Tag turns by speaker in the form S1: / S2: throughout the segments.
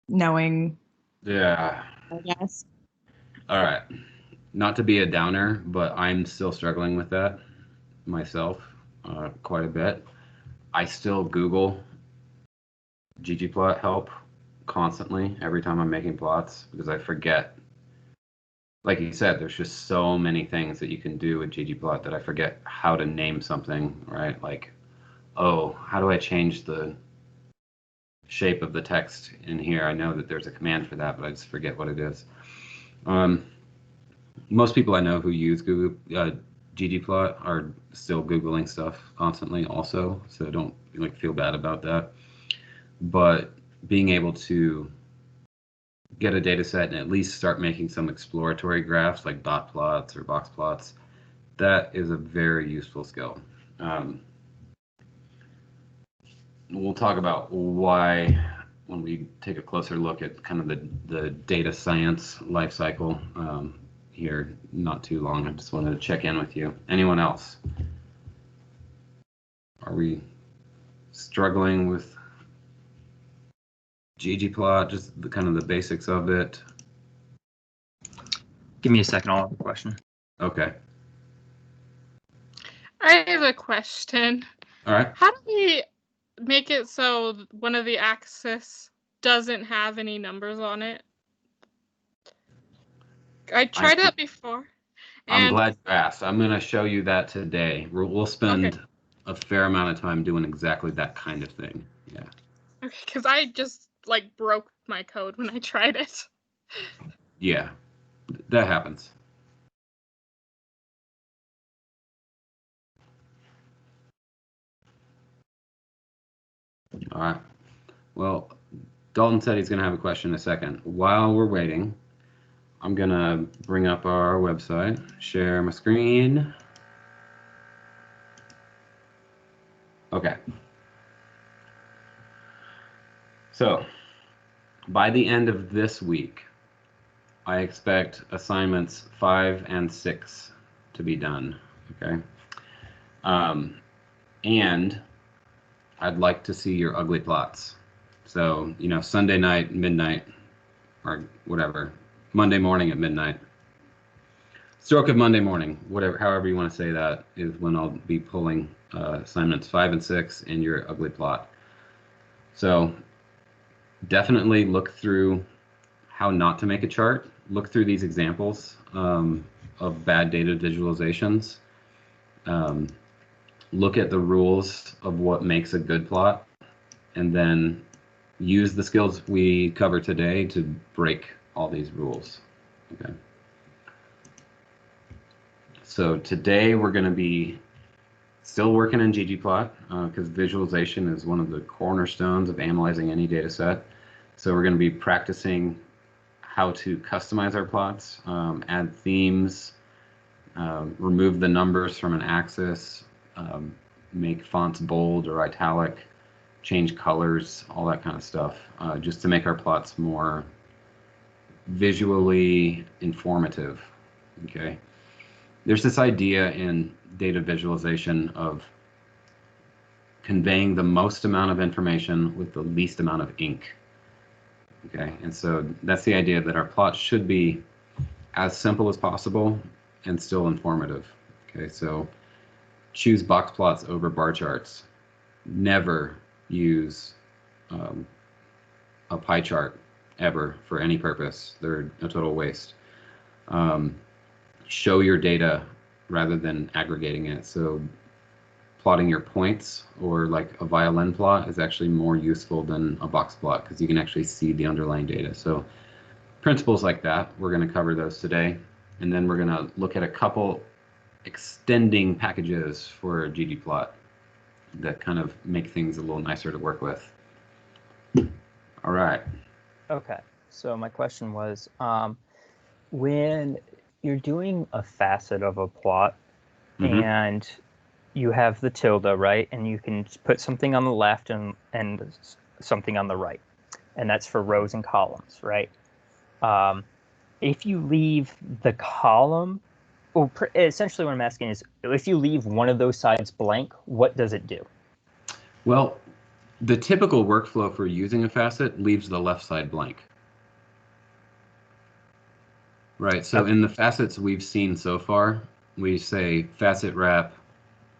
S1: knowing,
S2: Yeah.
S1: I guess.
S2: All right. Not to be a downer, but I'm still struggling with that myself quite a bit. I still Google ggplot help constantly every time I'm making plots because I forget. Like you said, there's just so many things that you can do with ggplot that I forget how to name something, right? Like, oh, how do I change the shape of the text in here? I know that there's a command for that, but I just forget what it is. Um, Most people I know who use Google ggplot are still googling stuff constantly, also, so don't like feel bad about that. But being able to get a data set and at least start making some exploratory graphs like dot plots or box plots, that is a very useful skill. Um, we'll talk about why when we take a closer look at kind of the data science life cycle here not too long. I just wanted to check in with you. Anyone else? Are we struggling with ggplot, just the kind of the basics of it?
S3: Give me a second, I'll have a question.
S2: Okay.
S4: I have a question.
S2: All right.
S4: How do we make it so one of the axes doesn't have any numbers on it? I tried that before.
S2: I'm glad you asked. I'm going to show you that today. We'll spend a fair amount of time doing exactly that kind of thing. Yeah.
S4: Okay, because I just like broke my code when I tried it.
S2: Yeah, that happens. All right. Well, Dalton said he's going to have a question in a second. While we're waiting, I'm going to bring up our website, share my screen. Okay. So, by the end of this week, I expect assignments 5 and 6 to be done. Okay. And I'd like to see your ugly plots. So, Sunday night, midnight, or whatever, Monday morning at midnight. Stroke of Monday morning, whatever, however you want to say that, is when I'll be pulling assignments 5 and 6 in your ugly plot. So definitely look through how not to make a chart. Look through these examples of bad data visualizations. Look at the rules of what makes a good plot, and then use the skills we cover today to break all these rules. Okay. So today we're going to be still working in ggplot because visualization is one of the cornerstones of analyzing any data set. So we're going to be practicing how to customize our plots, add themes, remove the numbers from an axis, make fonts bold or italic, change colors, all that kind of stuff, just to make our plots more visually informative. Okay. There's this idea in data visualization of conveying the most amount of information with the least amount of ink. Okay, and so that's the idea that our plots should be as simple as possible and still informative. Okay, so choose box plots over bar charts. Never use a pie chart ever for any purpose. They're a total waste. Show your data rather than aggregating it. So plotting your points or like a violin plot is actually more useful than a box plot because you can actually see the underlying data. So principles like that, we're going to cover those today. And then we're going to look at a couple extending packages for ggplot that kind of make things a little nicer to work with. All right.
S3: Okay, so my question was, when you're doing a facet of a plot and you have the tilde, right? And you can put something on the left and something on the right. And that's for rows and columns, right? If you leave the column, well, essentially what I'm asking is, if you leave one of those sides blank, what does it do?
S2: Well, The typical workflow for using a facet leaves the left side blank. Right, so in the facets we've seen so far, we say facet wrap,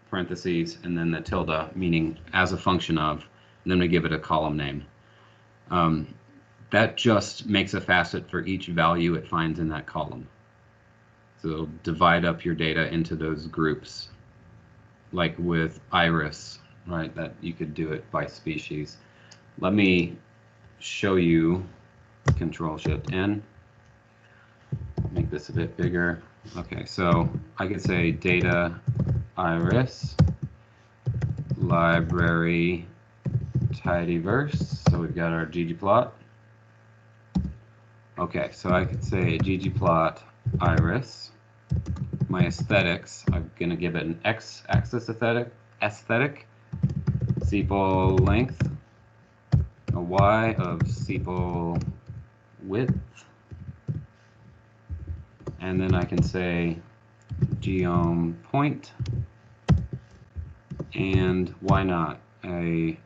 S2: parentheses, and then the tilde, meaning as a function of, and then we give it a column name. That just makes a facet for each value it finds in that column. So it'll divide up your data into those groups, like with iris, right, that you could do it by species. Let me show you, Control-Shift-N. Make this a bit bigger. Okay, so I could say data iris library tidyverse. So we've got our ggplot. Okay, so I could say ggplot iris. My aesthetics, I'm gonna give it an x-axis aesthetic, sepal length, a y of sepal width. And then I can say geom point, and why not a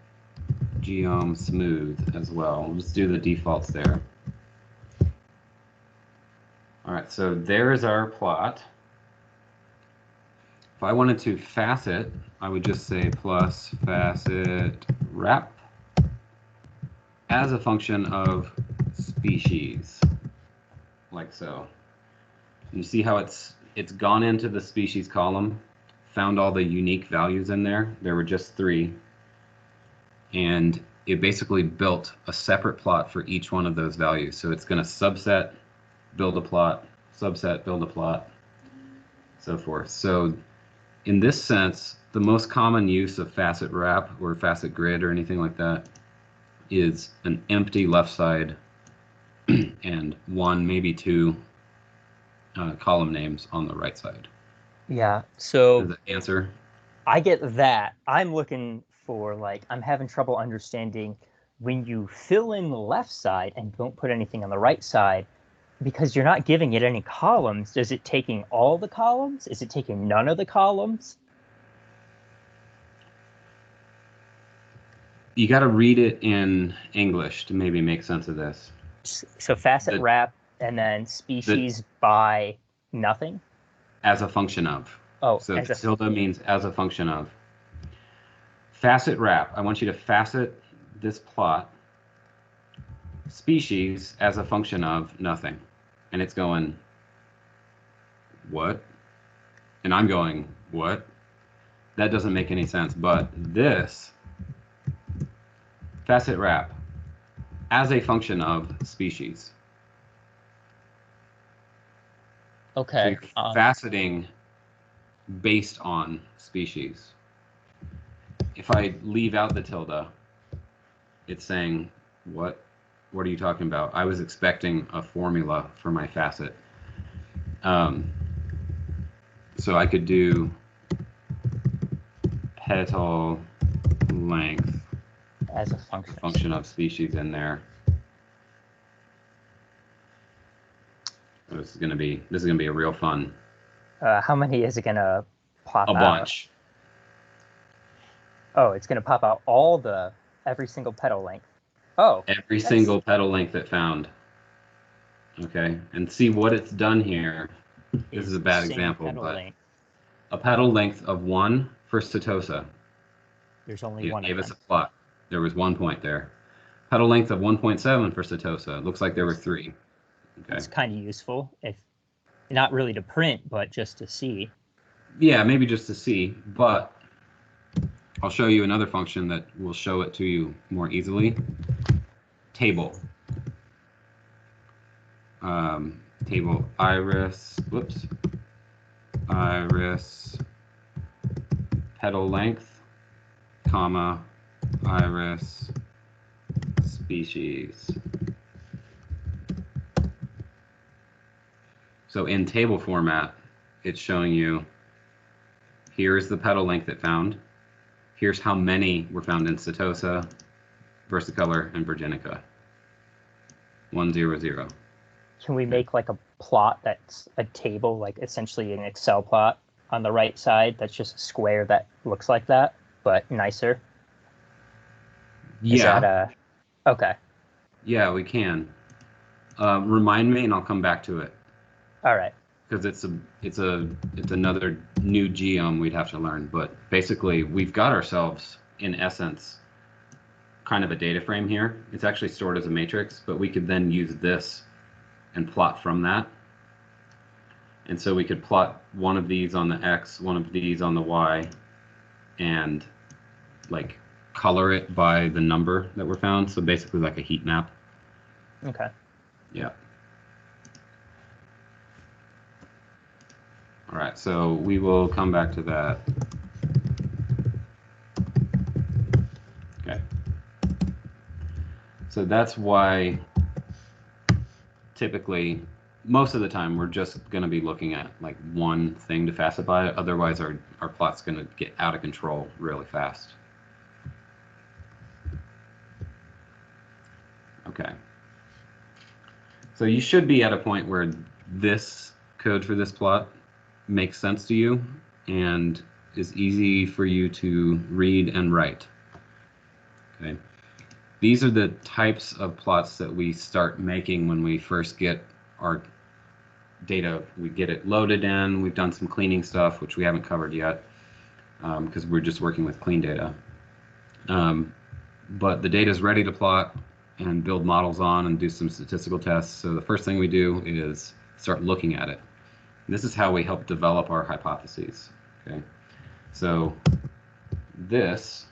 S2: geom smooth as well. We'll just do the defaults there. All right, so there is our plot. If I wanted to facet, I would just say plus facet wrap as a function of species, like so. You see how it's gone into the species column, found all the unique values in there. There were just 3. And it basically built a separate plot for each one of those values. So it's going to subset, build a plot, subset, build a plot, so forth. So in this sense, the most common use of facet wrap or facet grid or anything like that is an empty left side and 1, maybe 2 column names on the right side.
S3: Yeah, so
S2: does that answer?
S3: I get that. I'm looking for, like, I'm having trouble understanding when you fill in the left side and don't put anything on the right side, because you're not giving it any columns. Is it taking all the columns? Is it taking none of the columns?
S2: You got to read it in English to maybe make sense of this.
S3: So facet wrap and then species by nothing?
S2: As a function of.
S3: Oh,
S2: so tilde means as a function of. Facet wrap, I want you to facet this plot, species as a function of nothing. And it's going, what? And I'm going, what? That doesn't make any sense. But this, facet wrap, as a function of species.
S3: Okay.
S2: So you're faceting based on species. If I leave out the tilde, it's saying, what are you talking about? I was expecting a formula for my facet. So I could do petal length
S3: as a function
S2: of species in there. This is gonna be a real fun.
S3: How many is it gonna pop out?
S2: A bunch.
S3: Oh, it's gonna pop out every single petal length. Oh.
S2: Every single petal length it found. Okay, and see what it's done here. This is a bad example, but a petal length of 1 for Setosa.
S3: There's only one.
S2: It gave us a plot. There was 1 point there. Petal length of 1.7 for Setosa. It looks like there were 3. Okay.
S3: It's kind of useful, if not really to print, but just to see.
S2: Yeah, maybe just to see, but I'll show you another function that will show it to you more easily. Table. Table iris, iris petal length, comma, iris species. So in table format, it's showing you, here's the petal length it found. Here's how many were found in Setosa, versicolor, and virginica. 100.
S3: Can we make like a plot that's a table, like essentially an Excel plot on the right side that's just a square that looks like that, but nicer? Is
S2: Yeah.
S3: that okay?
S2: Yeah, we can. Remind me, and I'll come back to it
S3: All right.
S2: because it's another new geom we'd have to learn. But basically, we've got ourselves, in essence, kind of a data frame here. It's actually stored as a matrix, but we could then use this and plot from that. And so we could plot one of these on the X, one of these on the Y, and like color it by the number that were found. So basically like a heat map.
S3: Okay.
S2: Yeah. All right, so we will come back to that. Okay. So that's why typically, most of the time, we're just going to be looking at like one thing to facet by. Otherwise, our plot's going to get out of control really fast. Okay. So you should be at a point where this code for this plot makes sense to you and is easy for you to read and write. Okay. These are the types of plots that we start making when we first get our data. We get it loaded in. We've done some cleaning stuff, which we haven't covered yet because we're just working with clean data. But the data is ready to plot and build models on and do some statistical tests. So the first thing we do is start looking at it. And this is how we help develop our hypotheses. Okay, so this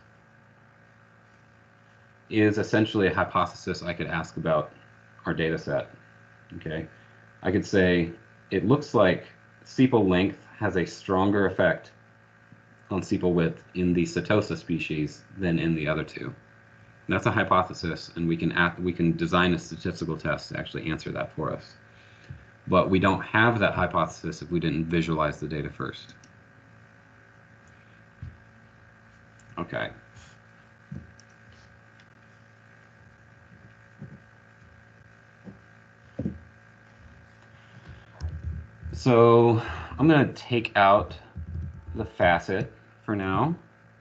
S2: is essentially a hypothesis I could ask about our data set. Okay, I could say it looks like sepal length has a stronger effect on sepal width in the Setosa species than in the other two. And that's a hypothesis, and we can design a statistical test to actually answer that for us. But we don't have that hypothesis if we didn't visualize the data first. Okay. So I'm going to take out the facet for now.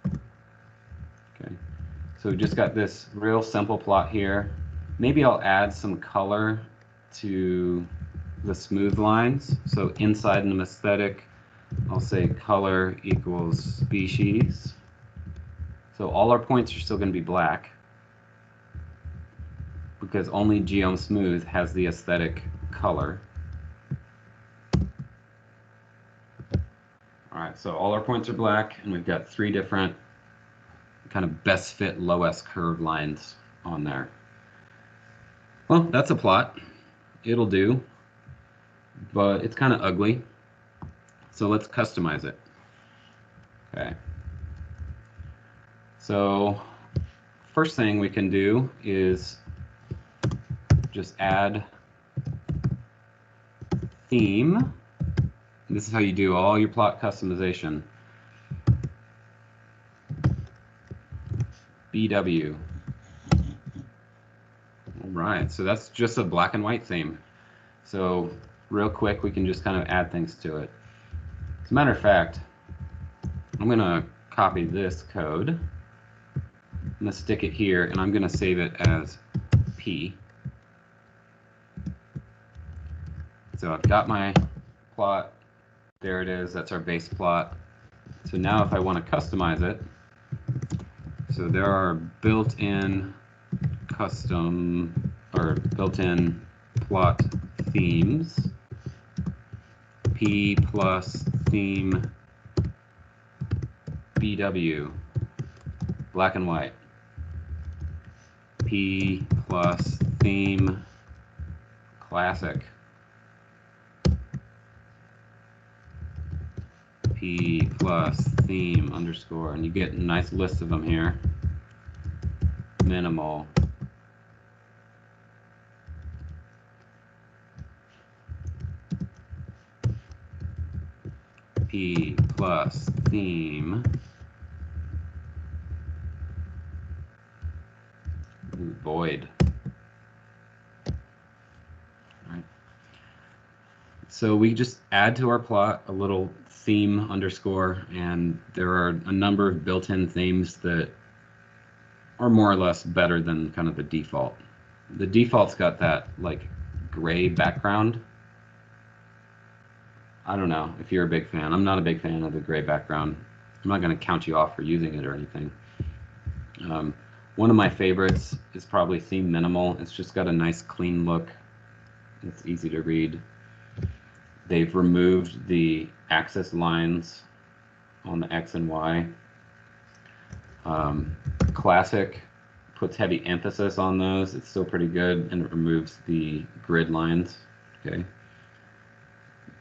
S2: Okay. So we just got this real simple plot here. Maybe I'll add some color to the smooth lines. So inside an aesthetic, I'll say color equals species. So all our points are still going to be black because only geom smooth has the aesthetic color. All right, so all our points are black, and we've got 3 different kind of best fit lowest curve lines on there. Well, that's a plot. It'll do, but it's kind of ugly. So let's customize it. Okay. So first thing we can do is just add theme. This is how you do all your plot customization. BW. All right, so that's just a black and white theme. So real quick, we can just kind of add things to it. As a matter of fact, I'm going to copy this code. I'm going to stick it here, and I'm going to save it as P. So I've got my plot. There it is. That's our base plot. So now if I want to customize it, so there are built-in custom or built-in plot themes. P plus theme BW, black and white. P plus theme classic. P plus theme underscore, and you get a nice list of them here. Minimal. P plus theme. Void. All right. So we just add to our plot a little theme underscore, and there are a number of built-in themes that are more or less better than kind of the default. The default's got that like gray background. I don't know if you're a big fan. I'm not a big fan of the gray background. I'm not going to count you off for using it or anything. One of my favorites is probably Theme Minimal. It's just got a nice clean look. It's easy to read. They've removed the axis lines on the X and Y. Classic puts heavy emphasis on those. It's still pretty good, and it removes the grid lines. Okay.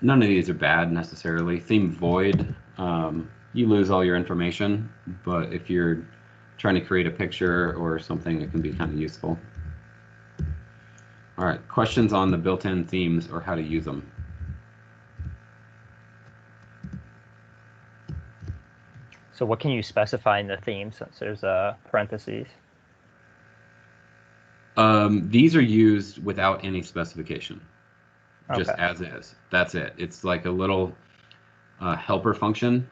S2: None of these are bad necessarily. Theme Void, you lose all your information, but if you're trying to create a picture or something, it can be kind of useful. All right, questions on the built-in themes or how to use them?
S3: So what can you specify in the theme since there's parentheses?
S2: These are used without any specification, just
S3: Okay.
S2: as is. That's it. It's like a little helper function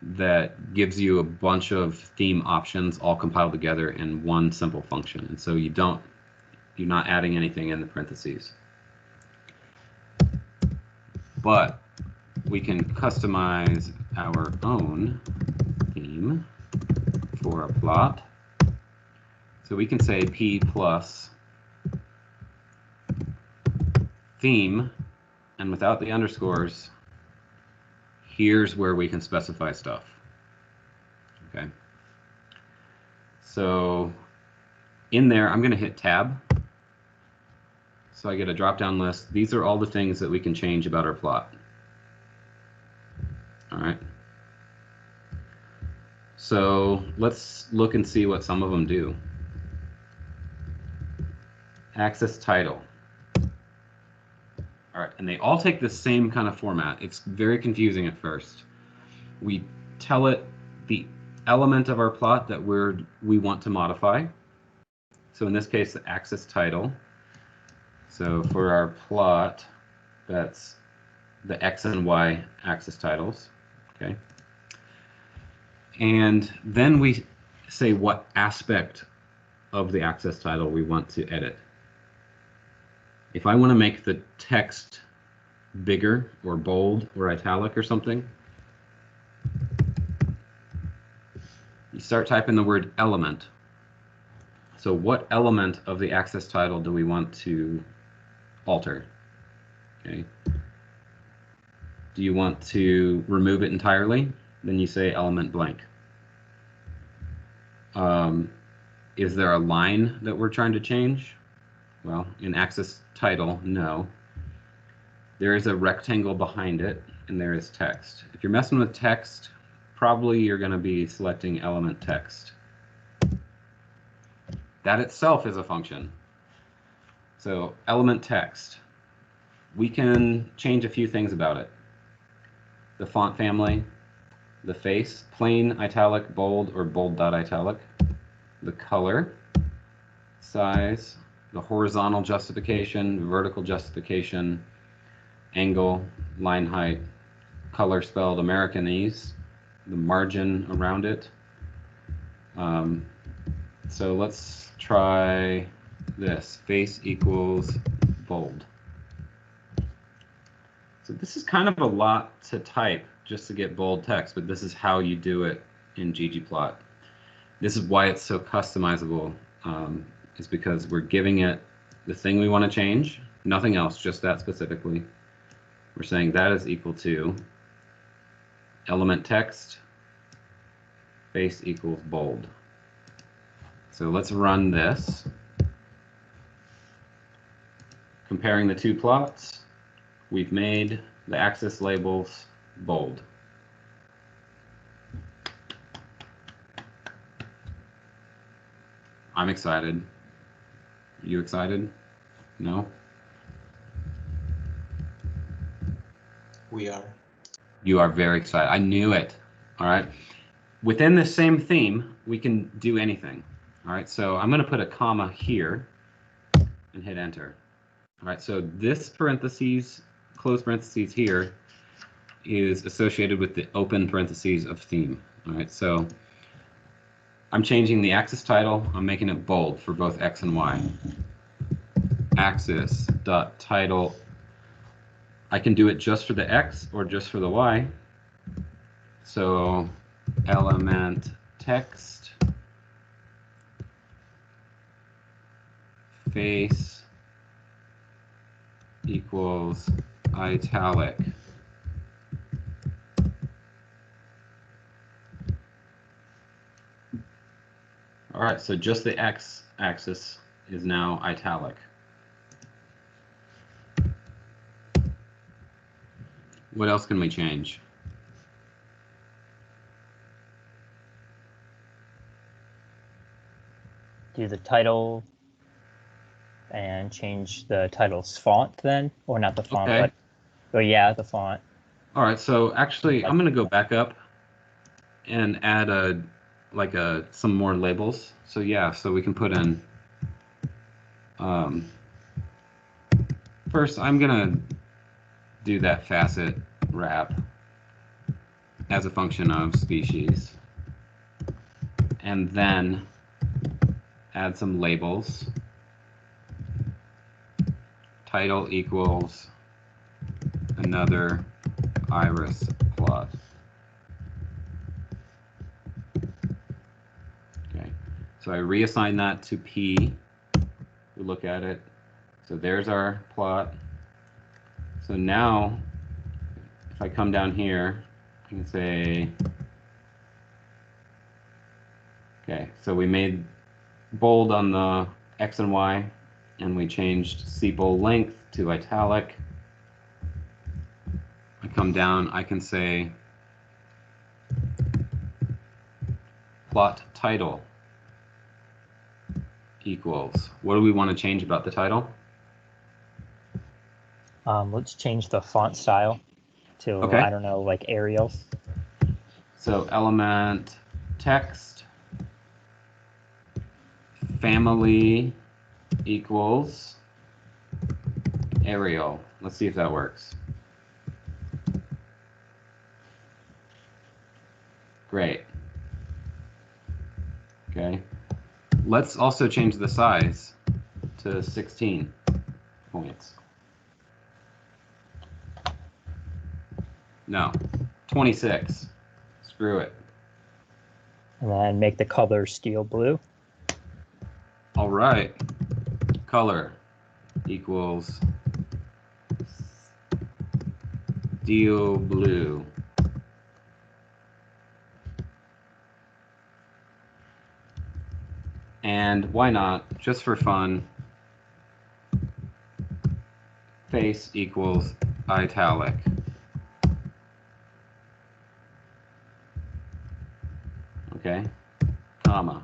S2: that gives you a bunch of theme options all compiled together in one simple function. And so you're not adding anything in the parentheses. But we can customize our own theme for a plot. So we can say P plus theme, and without the underscores, here's where we can specify stuff. Okay. So in there, I'm going to hit tab. So I get a drop-down list. These are all the things that we can change about our plot. All right. So let's look and see what some of them do. Axis title. All right, and they all take the same kind of format. It's very confusing at first. We tell it the element of our plot that we want to modify. So in this case, the axis title. So for our plot, that's the X and Y axis titles. Okay. And then we say what aspect of the axis title we want to edit. If I want to make the text bigger or bold or italic or something, you start typing the word element. So what element of the axis title do we want to alter? Okay. Do you want to remove it entirely? Then you say element blank. Is there a line that we're trying to change? Well, in axis title, no. There is a rectangle behind it, and there is text. If you're messing with text, probably you're going to be selecting element text. That itself is a function. So element text. We can change a few things about it. The font family, the face, plain, italic, bold, or bold dot italic, the color, size, the horizontal justification, vertical justification, angle, line height, color spelled Americanese, the margin around it. So let's try this, face equals bold. So this is kind of a lot to type just to get bold text, but this is how you do it in ggplot. This is why it's so customizable, is because we're giving it the thing we want to change, nothing else, just that specifically. We're saying that is equal to element text, face equals bold. So let's run this. Comparing the two plots, we've made the axis labels bold. I'm excited. Are you excited? No?
S1: We are.
S2: You are very excited. I knew it. All right. Within the same theme, we can do anything. All right. So I'm going to put a comma here and hit enter. All right. So this parentheses, close parentheses here, is associated with the open parentheses of theme. All right. So I'm changing the axis title. I'm making it bold for both X and Y. Axis dot title. I can do it just for the X or just for the Y. So element text face equals italic. All right, so just the X axis is now italic. What else can we change?
S3: Do the title and change the title's font then, or not the font,
S2: Okay.
S3: but yeah, the font.
S2: All right, so actually I'm gonna go back up and add some more labels. So yeah, so we can put in, first I'm gonna do that facet wrap as a function of species, and then add some labels. Title equals another iris plot. Okay, so I reassign that to P. We look at it. So there's our plot. So now, if I come down here, I can say, okay, so we made bold on the X and Y, and we changed sepal length to italic. I come down, I can say plot title equals, what do we want to change about the title?
S3: Let's change the font style to,
S2: Okay.
S3: I don't know, like Arial.
S2: So element text family equals Arial. Let's see if that works. Great. Okay. Let's also change the size to 16 points. No, 26. Screw it.
S3: And then make the color steel blue.
S2: All right. Color equals steel blue. And why not, just for fun, face equals italic. Okay, comma.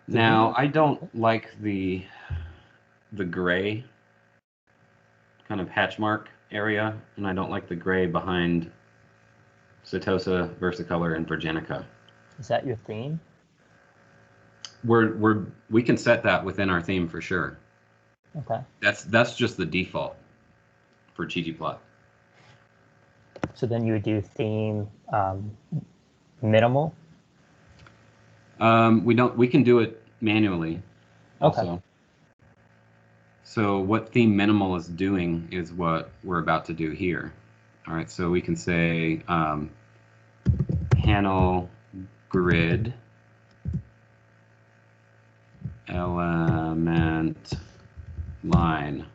S2: Now, I don't like the gray kind of hatch mark area, and I don't like the gray behind Setosa, Versicolor, and Virginica.
S3: Is that your theme?
S2: We can set that within our theme for sure.
S3: Okay.
S2: That's just the default for ggplot.
S3: So then you would do theme minimal.
S2: We can do it manually also.
S3: Okay.
S2: So what theme minimal is doing is what we're about to do here. All right, so we can say panel grid element line.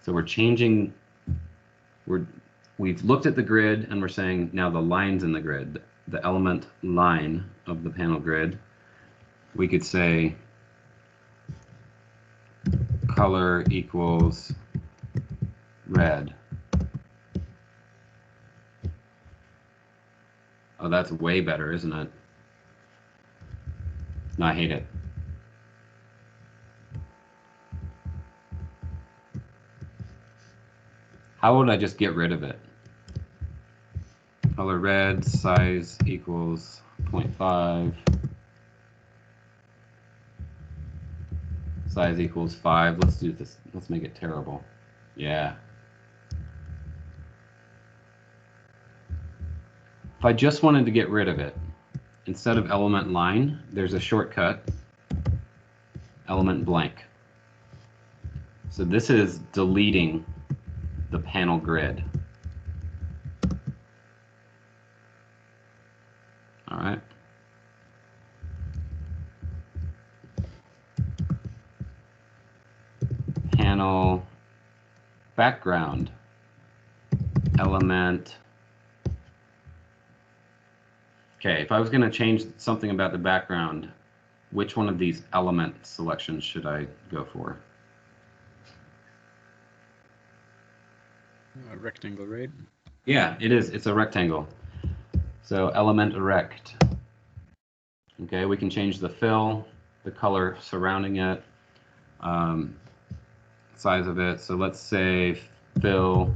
S2: So we've looked at the grid and we're saying now the lines in the grid, the element line of the panel grid, we could say color equals red. Oh, that's way better, isn't it? No, I hate it. How would I just get rid of it? Color red, size equals 0.5. Size equals 5. Let's do this. Let's make it terrible. Yeah. If I just wanted to get rid of it, instead of element line, there's a shortcut, element blank. So this is deleting the panel grid. All right. Panel background, element. Okay, if I was going to change something about the background, which one of these element selections should I go for?
S1: A rectangle, right?
S2: Yeah, it is. It's a rectangle. So element rect. Okay, we can change the fill, the color surrounding it, size of it. So let's say fill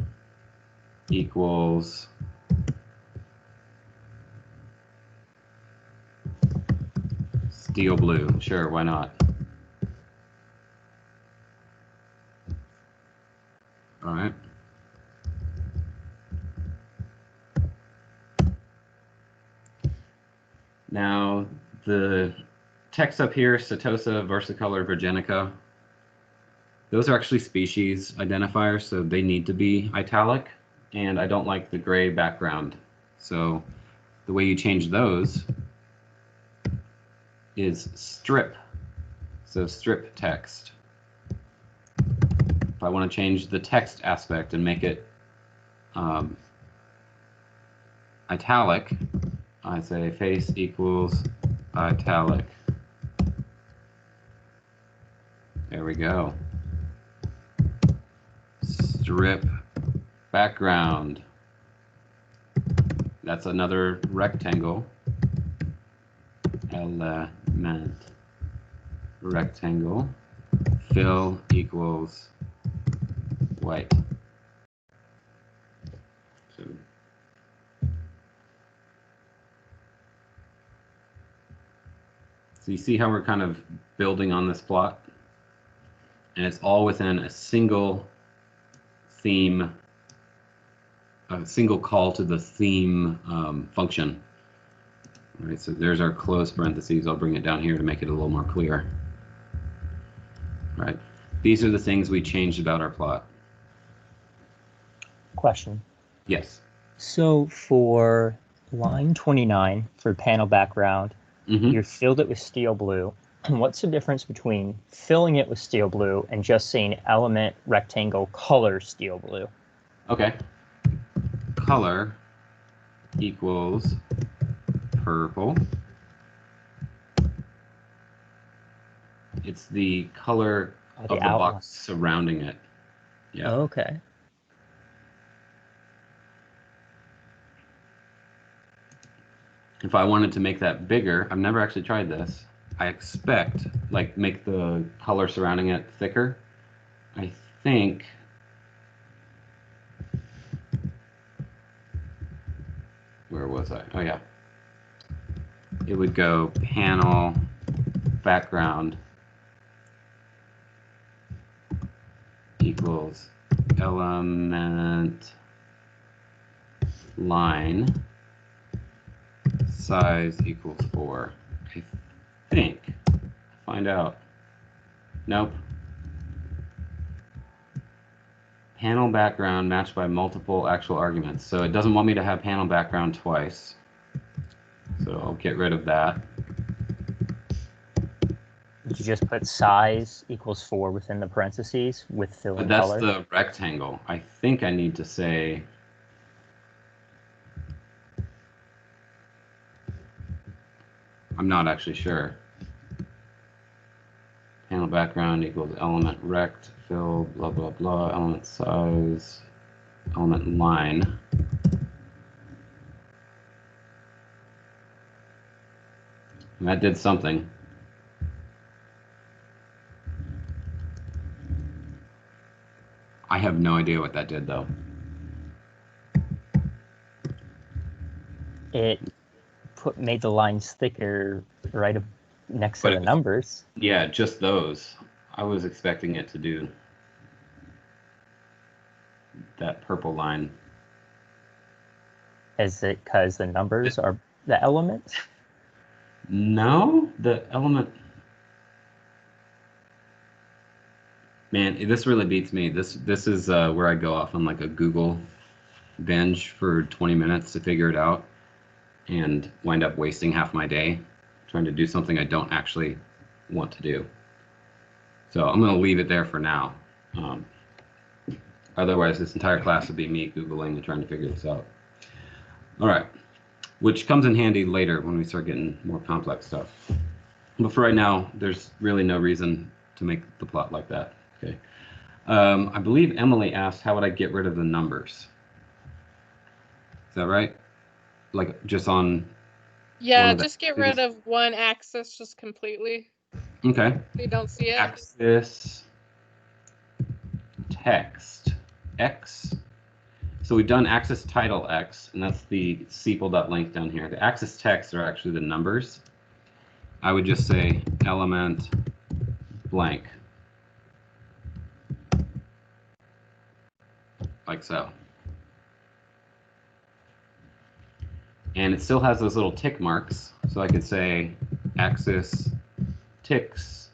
S2: equals steel blue. Sure, why not? All right. Now, the text up here, Setosa, versicolor, virginica, those are actually species identifiers, so they need to be italic, and I don't like the gray background. So the way you change those is strip. So strip text. If I want to change the text aspect and make it italic, I say face equals italic. There we go. Strip background. That's another rectangle. Element rectangle. Fill equals white. So you see how we're kind of building on this plot? And it's all within a single theme, a single call to the theme function. All right, so there's our close parentheses. I'll bring it down here to make it a little more clear. All right, these are the things we changed about our plot.
S3: Question.
S2: Yes.
S3: So for line 29 for panel background, you filled it with steel blue. What's the difference between filling it with steel blue and just saying element rectangle color steel blue?
S2: Okay. Color equals purple. It's the color of the box surrounding it. Yeah.
S3: Okay.
S2: If I wanted to make that bigger, I've never actually tried this. I expect, like, make the color surrounding it thicker. I think where was I? Oh yeah. It would go panel background equals element line size equals 4. I think. Find out. Nope. Panel background matched by multiple actual arguments. So it doesn't want me to have panel background twice. So I'll get rid of that.
S3: Did you just put size equals 4 within the parentheses with fill and
S2: That's
S3: color?
S2: the rectangle. I think I need to say I'm not actually sure. Panel background equals element rect, fill, blah, blah, blah, element size, element line. And that did something. I have no idea what that did, though.
S3: It made the lines thicker right next to the numbers.
S2: Yeah, just those. I was expecting it to do that purple line.
S3: Is it because the numbers are the elements?
S2: No, the element. Man, this really beats me. This is where I go off on like a Google binge for 20 minutes to figure it out and wind up wasting half my day trying to do something I don't actually want to do. So I'm going to leave it there for now. Otherwise, this entire class would be me Googling and trying to figure this out. All right, which comes in handy later when we start getting more complex stuff. But for right now, there's really no reason to make the plot like that. Okay. I believe Emily asked, how would I get rid of the numbers? Is that right? Like just on...
S4: Yeah, just get rid of one axis just completely.
S2: Okay.
S4: You don't see it.
S2: Axis text X. So we've done axis title X, and that's the sepal.length down here. The axis text are actually the numbers. I would just say element blank. Like so. And it still has those little tick marks, so I could say axis ticks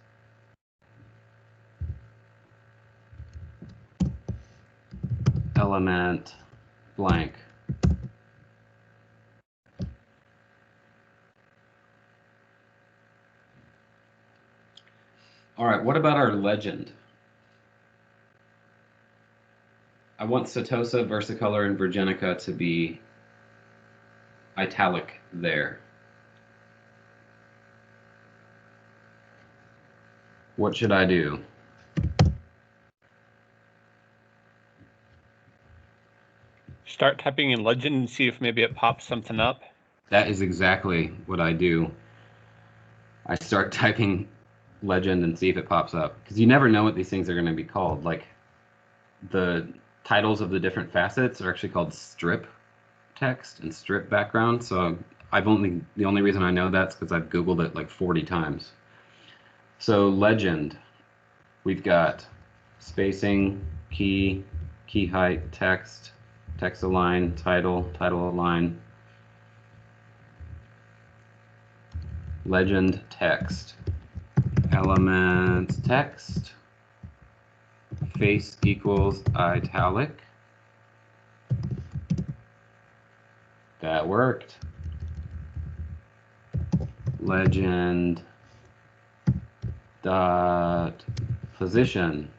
S2: element blank. All right, what about our legend? I want Setosa, versicolor, and virginica to be italic there. What should I do?
S5: Start typing in legend and see if maybe it pops something up.
S2: That is exactly what I do. I start typing legend and see if it pops up. Because you never know what these things are going to be called. Like, the titles of the different facets are actually called strip text and strip background. So the only reason I know that's because I've Googled it like 40 times. So legend, we've got spacing, key, key height, text, text align, title, title align, legend text, element text, face equals italic. That worked. Legend dot position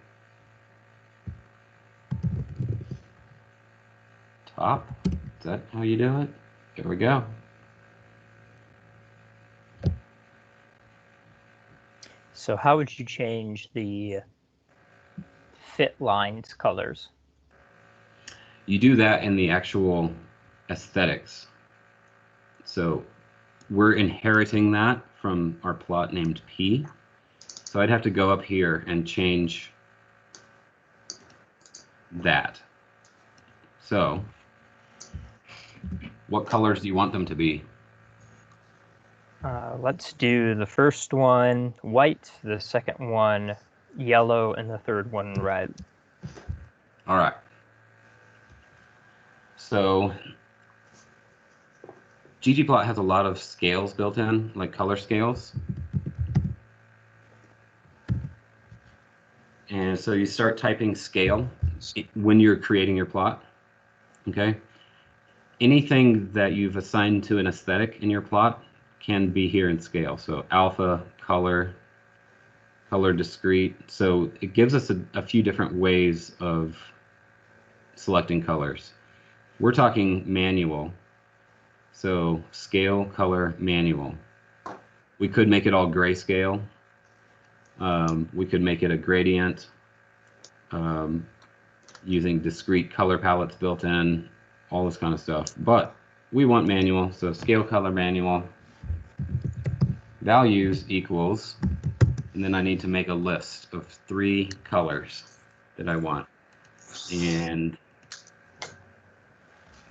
S2: top. Is that how you do it? There we go.
S3: So how would you change the fit lines colors?
S2: You do that in the actual aesthetics. So we're inheriting that from our plot named P. So I'd have to go up here and change that. So what colors do you want them to be?
S3: Let's do the first one white, the second one yellow, and the third one red.
S2: All right. So ggplot has a lot of scales built in, like color scales. And so you start typing scale when you're creating your plot, okay? Anything that you've assigned to an aesthetic in your plot can be here in scale. So alpha, color, color discrete. So it gives us a few different ways of selecting colors. We're talking manual. So scale, color, manual. We could make it all grayscale. We could make it a gradient using discrete color palettes built in, all this kind of stuff. But we want manual, so scale, color, manual. Values equals, and then I need to make a list of 3 colors that I want. And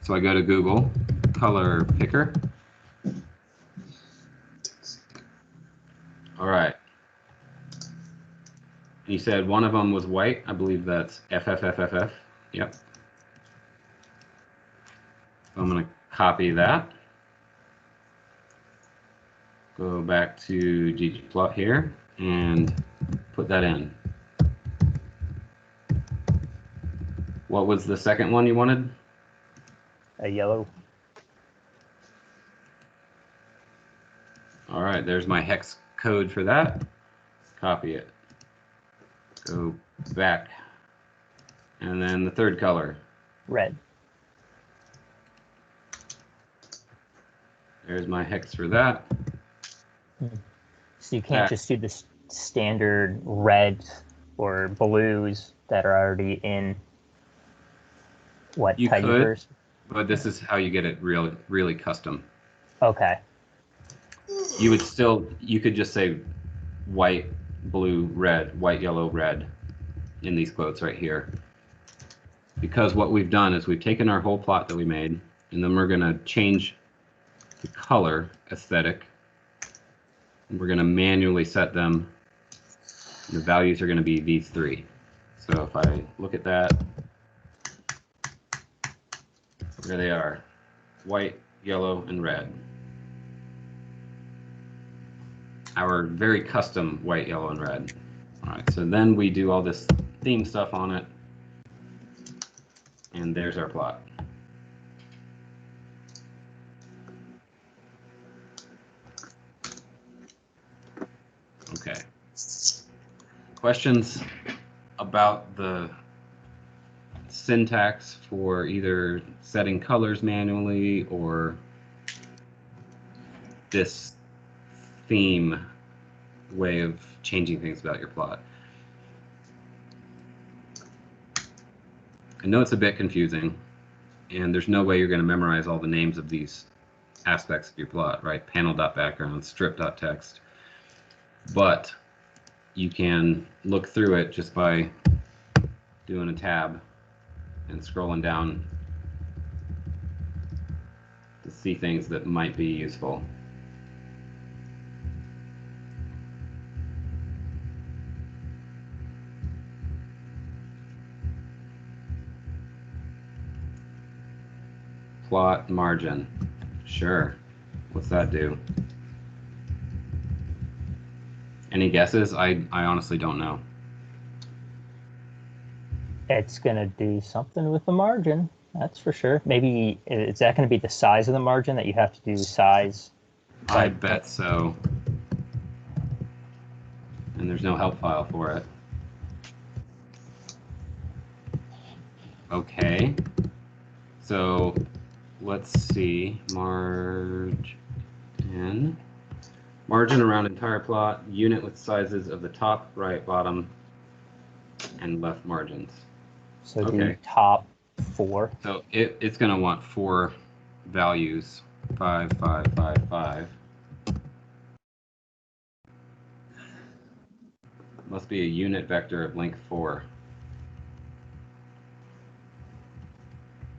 S2: so I go to Google, color picker. All right. You said one of them was white. I believe that's FFFFF. Yep. I'm going to copy that. Go back to ggplot here and put that in. What was the second one you wanted?
S3: A yellow.
S2: All right, there's my hex code for that. Copy it. Go back. And then the third color.
S3: Red.
S2: There's my hex for that.
S3: So you can't just do the standard red or blues that are already in what
S2: You could,
S3: Tidyverse?
S2: but this is how you get it really custom.
S3: Okay.
S2: You could just say white, blue, red, white, yellow, red in these quotes right here. Because what we've done is we've taken our whole plot that we made, and then we're going to change the color aesthetic. And we're going to manually set them. The values are going to be these three. So if I look at that, there they are, white, yellow, and red. Our very custom white, yellow, and red. All right, so then we do all this theme stuff on it, and there's our plot. Okay. Questions about the syntax for either setting colors manually or this theme way of changing things about your plot? I know it's a bit confusing, and there's no way you're going to memorize all the names of these aspects of your plot, right? Panel.background, strip.text. But you can look through it just by doing a tab and scrolling down to see things that might be useful. Plot margin. Sure. What's that do? Any guesses? I honestly don't know.
S3: It's going to do something with the margin, that's for sure. Maybe, is that going to be the size of the margin that you have to do size?
S2: I bet so. And there's no help file for it. Okay. So let's see. Margin around entire plot, unit with sizes of the top, right, bottom, and left margins.
S3: So
S2: Okay.
S3: the top 4.
S2: So it's going to want 4 values, 5, 5, 5, 5. Must be a unit vector of length 4.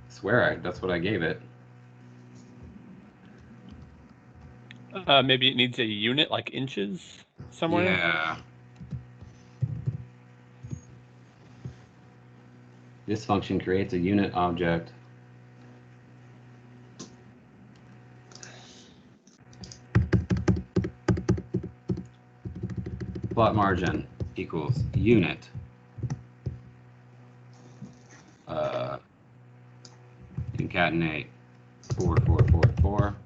S2: I swear that's what I gave it.
S5: Maybe it needs a unit like inches somewhere.
S2: Yeah. This function creates a unit object. Plot margin equals unit. Concatenate 4, 4, 4, 4.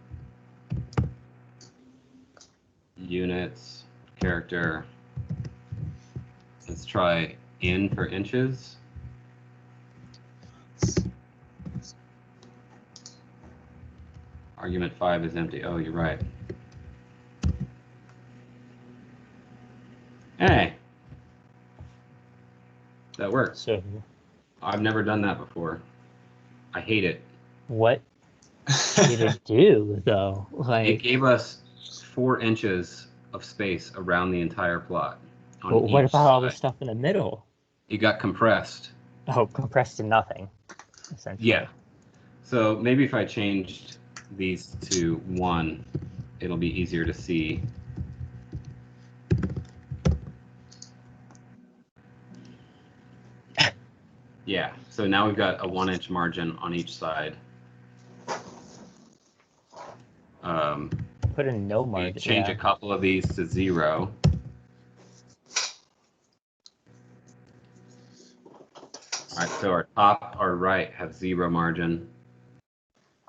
S2: Units, character. Let's try in for inches. Argument 5 is empty. Oh, you're right. Hey, that works.
S3: So
S2: I've never done that before. I hate it.
S3: what did it do, though?
S2: It
S3: Like,
S2: gave us 4 inches of space around the entire plot. On
S3: well, what
S2: each
S3: about all the
S2: side.
S3: stuff in the middle?
S2: It got compressed.
S3: Oh, compressed to nothing, essentially.
S2: Yeah. So maybe if I changed these to 1, it'll be easier to see. Yeah, so now we've got a 1-inch margin on each side.
S3: Put in no
S2: we
S3: margin.
S2: change
S3: Yeah.
S2: a couple of these to 0. All right, so our top, our right have 0 margin.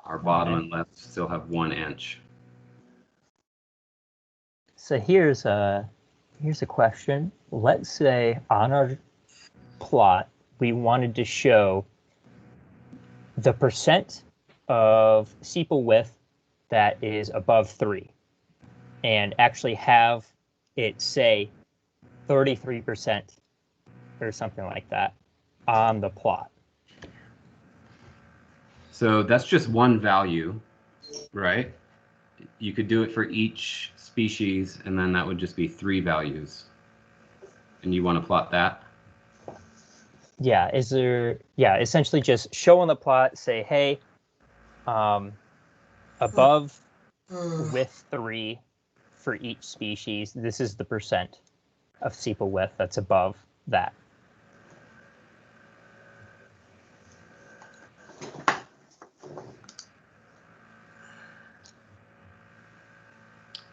S2: Our bottom
S3: Okay.
S2: and left still have 1 inch.
S3: So here's a question. Let's say on our plot we wanted to show the percent of sepal width that is above 3, and actually have it say 33% or something like that on the plot.
S2: So that's just one value, right? You could do it for each species, and then that would just be 3 values. And you want to plot that?
S3: Yeah, essentially just show on the plot, say, hey, above width 3 for each species, this is the percent of sepal width that's above that.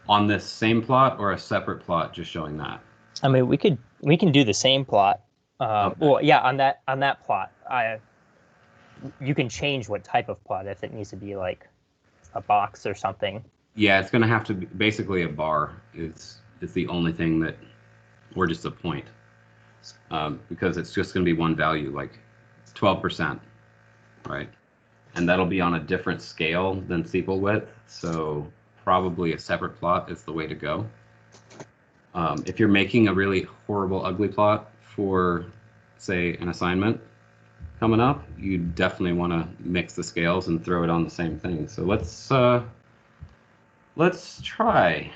S2: On this same plot or a separate plot just showing that?
S3: I mean, we can do the same plot.
S2: Okay.
S3: Well, yeah, on that plot, you can change what type of plot if it needs to be like a box or something.
S2: Yeah, it's going to have to be basically a bar. It's the only thing that, or just a point, because it's just going to be one value, like 12%, right? And that'll be on a different scale than sepal width, so probably a separate plot is the way to go. If you're making a really horrible, ugly plot for, say, an assignment coming up, you definitely want to mix the scales and throw it on the same thing. So let's try.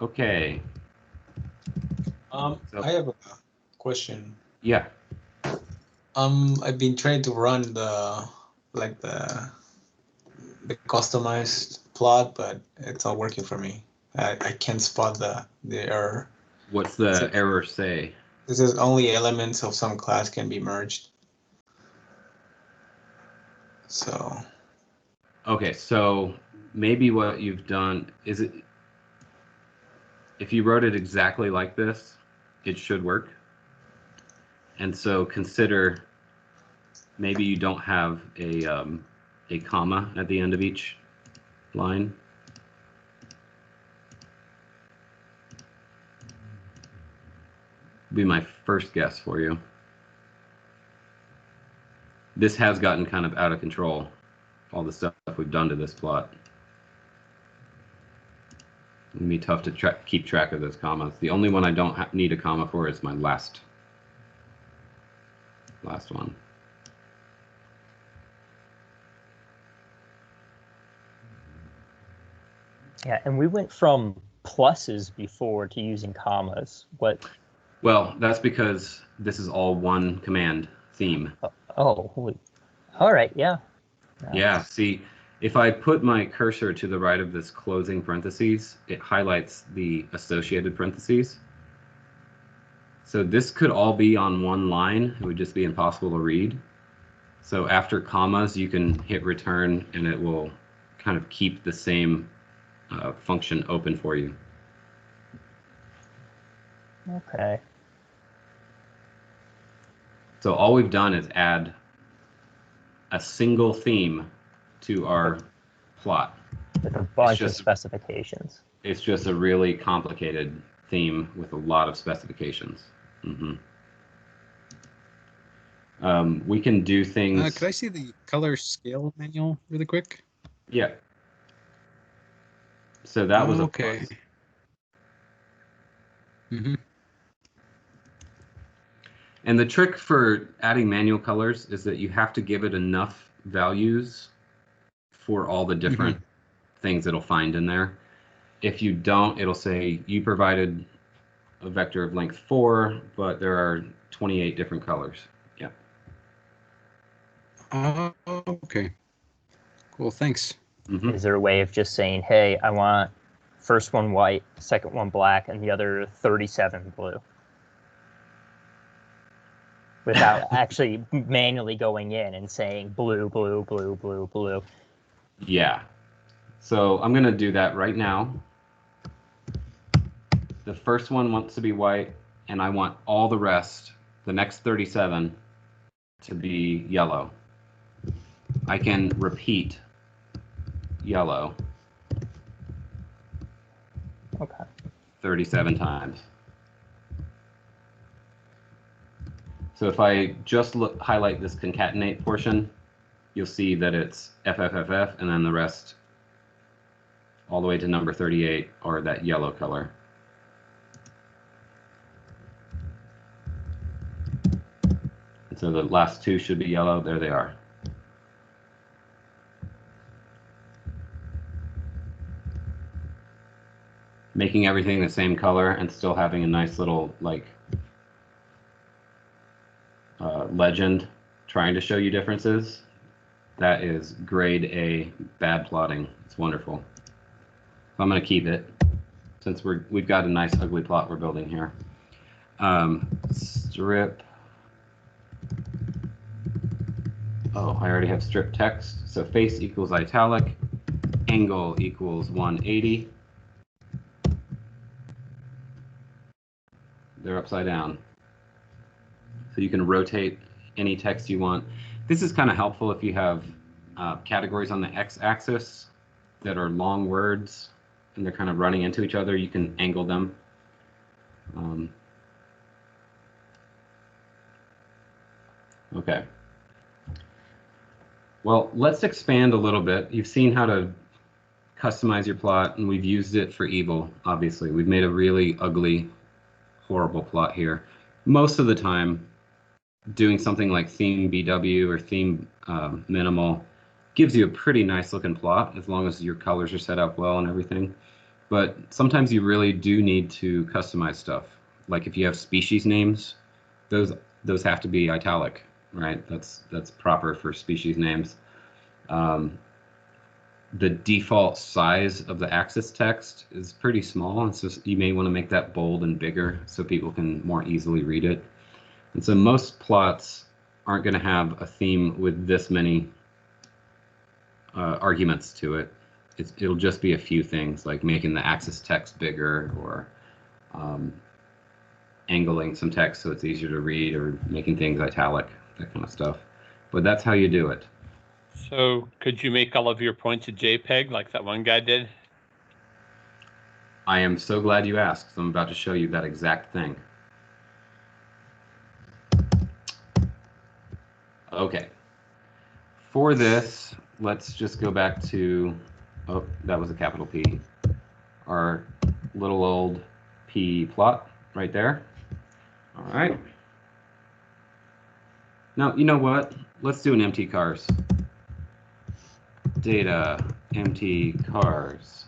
S2: Okay. So-
S1: I have a question.
S2: Yeah.
S1: I've been trying to run the customized plot, but it's not working for me. I can't spot the error.
S2: What's the error say?
S1: This is only elements of some class can be merged. So.
S2: Okay, so maybe what you've done is it. If you wrote it exactly like this, it should work. And so consider maybe you don't have a comma at the end of each line. Be my first guess for you. This has gotten kind of out of control, all the stuff we've done to this plot. It'll be tough to keep track of those commas. The only one I don't need a comma for is my last one.
S3: Yeah, and we went from pluses before to using commas. What?
S2: Well, that's because this is all one command theme.
S3: Oh, all right, yeah.
S2: Yeah, see, if I put my cursor to the right of this closing parentheses, it highlights the associated parentheses. So this could all be on one line. It would just be impossible to read. So after commas, you can hit return, and it will kind of keep the same function open for you.
S3: Okay.
S2: So all we've done is add a single theme to our plot.
S3: With a bunch of specifications.
S2: It's just a really complicated theme with a lot of specifications. Mm-hmm. We can do things.
S6: Could I see the color scale manual really quick?
S2: Yeah. So that was
S6: okay. Mm-hmm.
S2: And the trick for adding manual colors is that you have to give it enough values for all the different things it'll find in there. If you don't, it'll say you provided a vector of length 4, but there are 28 different colors. Yeah.
S6: Okay. Cool, thanks.
S2: Mm-hmm.
S3: Is there a way of just saying, hey, I want first one white, second one black, and the other 37 blue? Without actually manually going in and saying blue, blue, blue, blue, blue.
S2: Yeah. So I'm going to do that right now. The first one wants to be white, and I want all the rest, the next 37, to be yellow. I can repeat yellow
S3: Okay.
S2: 37 times. So if I just highlight this concatenate portion, you'll see that it's FFFF, and then the rest all the way to number 38 are that yellow color. And so the last two should be yellow. There they are. Making everything the same color and still having a nice little like legend trying to show you differences. That is grade A bad plotting. It's wonderful. I'm going to keep it since we've got a nice ugly plot we're building here. Strip. Oh, I already have strip text. So face equals italic, angle equals 180. They're upside down. So you can rotate any text you want. This is kind of helpful if you have categories on the x-axis that are long words and they're kind of running into each other. You can angle them. Okay. Well, let's expand a little bit. You've seen how to customize your plot, and we've used it for evil, obviously. We've made a really ugly, horrible plot here. Most of the time, doing something like theme BW or theme minimal gives you a pretty nice looking plot as long as your colors are set up well and everything. But sometimes you really do need to customize stuff. Like if you have species names, those have to be italic, right? That's proper for species names. The default size of the axis text is pretty small, and so you may want to make that bold and bigger so people can more easily read it. And so most plots aren't going to have a theme with this many arguments to it. It'll just be a few things like making the axis text bigger or angling some text so it's easier to read or making things italic, that kind of stuff. But that's how you do it.
S5: So could you make all of your points a JPEG like that one guy did?
S2: I am so glad you asked. I'm about to show you that exact thing. Okay. For this, let's just go back to, oh, that was a capital P. Our little old P plot right there. All right. Now, you know what? Let's do an empty cars. Data, empty cars.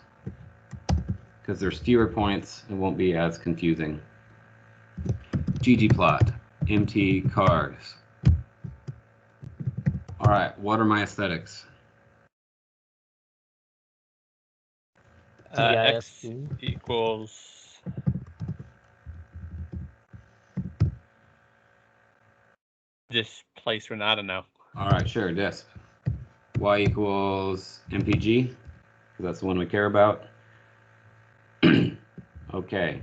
S2: Because there's fewer points, it won't be as confusing. ggplot, empty cars. All right, what are my aesthetics?
S5: X equals this place for I don't know.
S2: All right, sure, disp. Y equals MPG, because that's the one we care about. Okay.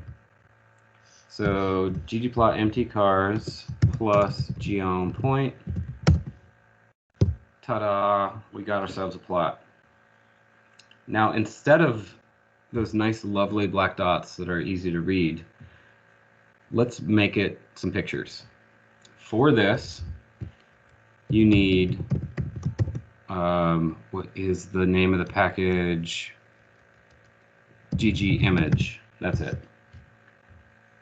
S2: So ggplot empty cars plus geom point. Ta-da, we got ourselves a plot. Now, instead of those nice, lovely black dots that are easy to read, let's make it some pictures. For this, you need, what is the name of the package? GG image, that's it.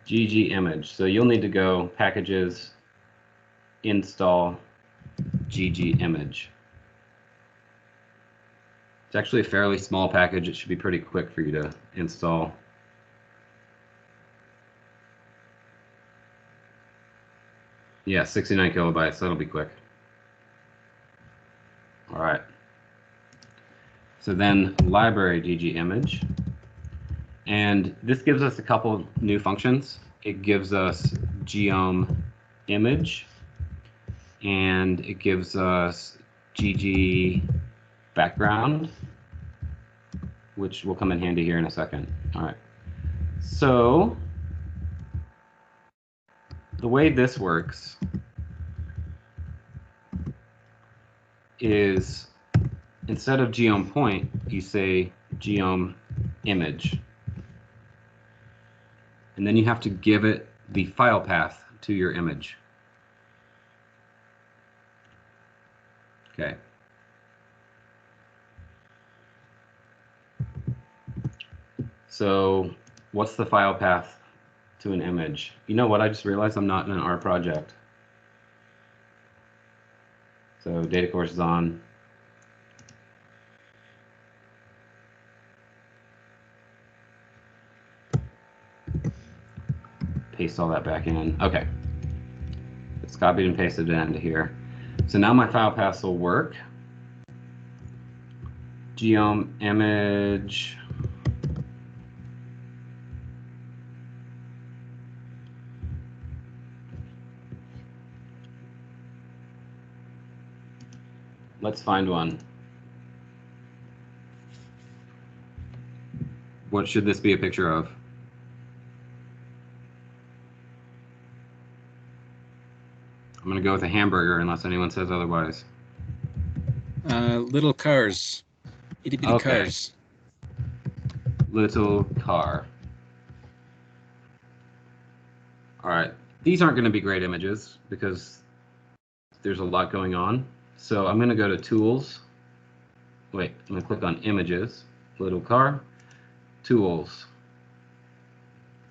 S2: GG image. So you'll need to go packages, install GG image. It's actually a fairly small package. It should be pretty quick for you to install. Yeah, 69 kilobytes, that'll be quick. All right. So then library GG image. And this gives us a couple new functions. It gives us geom image, and it gives us GG background. which will come in handy here in a second. All right. So the way this works is instead of geom point, you say geom image. And then you have to give it the file path to your image. Okay. So what's the file path to an image? You know what? I just realized I'm not in an R project. So data course is on. Paste all that back in. Okay. It's copied and pasted it into here. So now my file paths will work. Geom image. Let's find one. What should this be a picture of? I'm gonna go with a hamburger unless anyone says otherwise.
S6: Little cars. Itty bitty
S2: Okay.
S6: cars.
S2: Little car. All right, these aren't gonna be great images because there's a lot going on. So I'm gonna go to Tools. Wait, I'm gonna click on Images, Little car, Tools.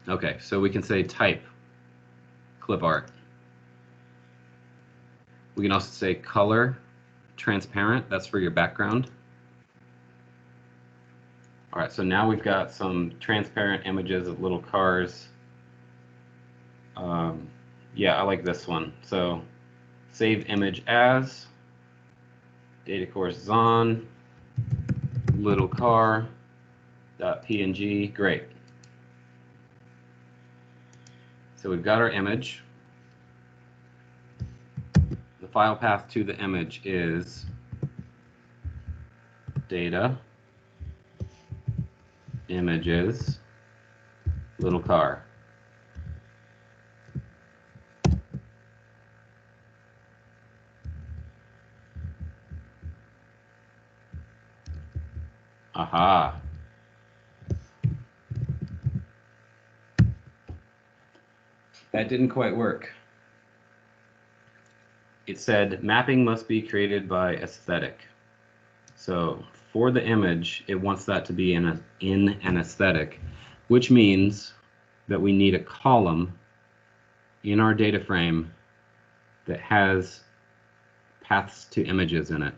S2: Okay, so we can say Type, Clip Art. We can also say Color, Transparent, that's for your background. All right, so now we've got some transparent images of little cars. Yeah, I like this one. So save image as, data course is on, little car, .png, great. So we've got our image. The file path to the image is data, images, little car. Aha. That didn't quite work. It said mapping must be created by aesthetic. So for the image, it wants that to be in an aesthetic, which means that we need a column in our data frame that has paths to images in it,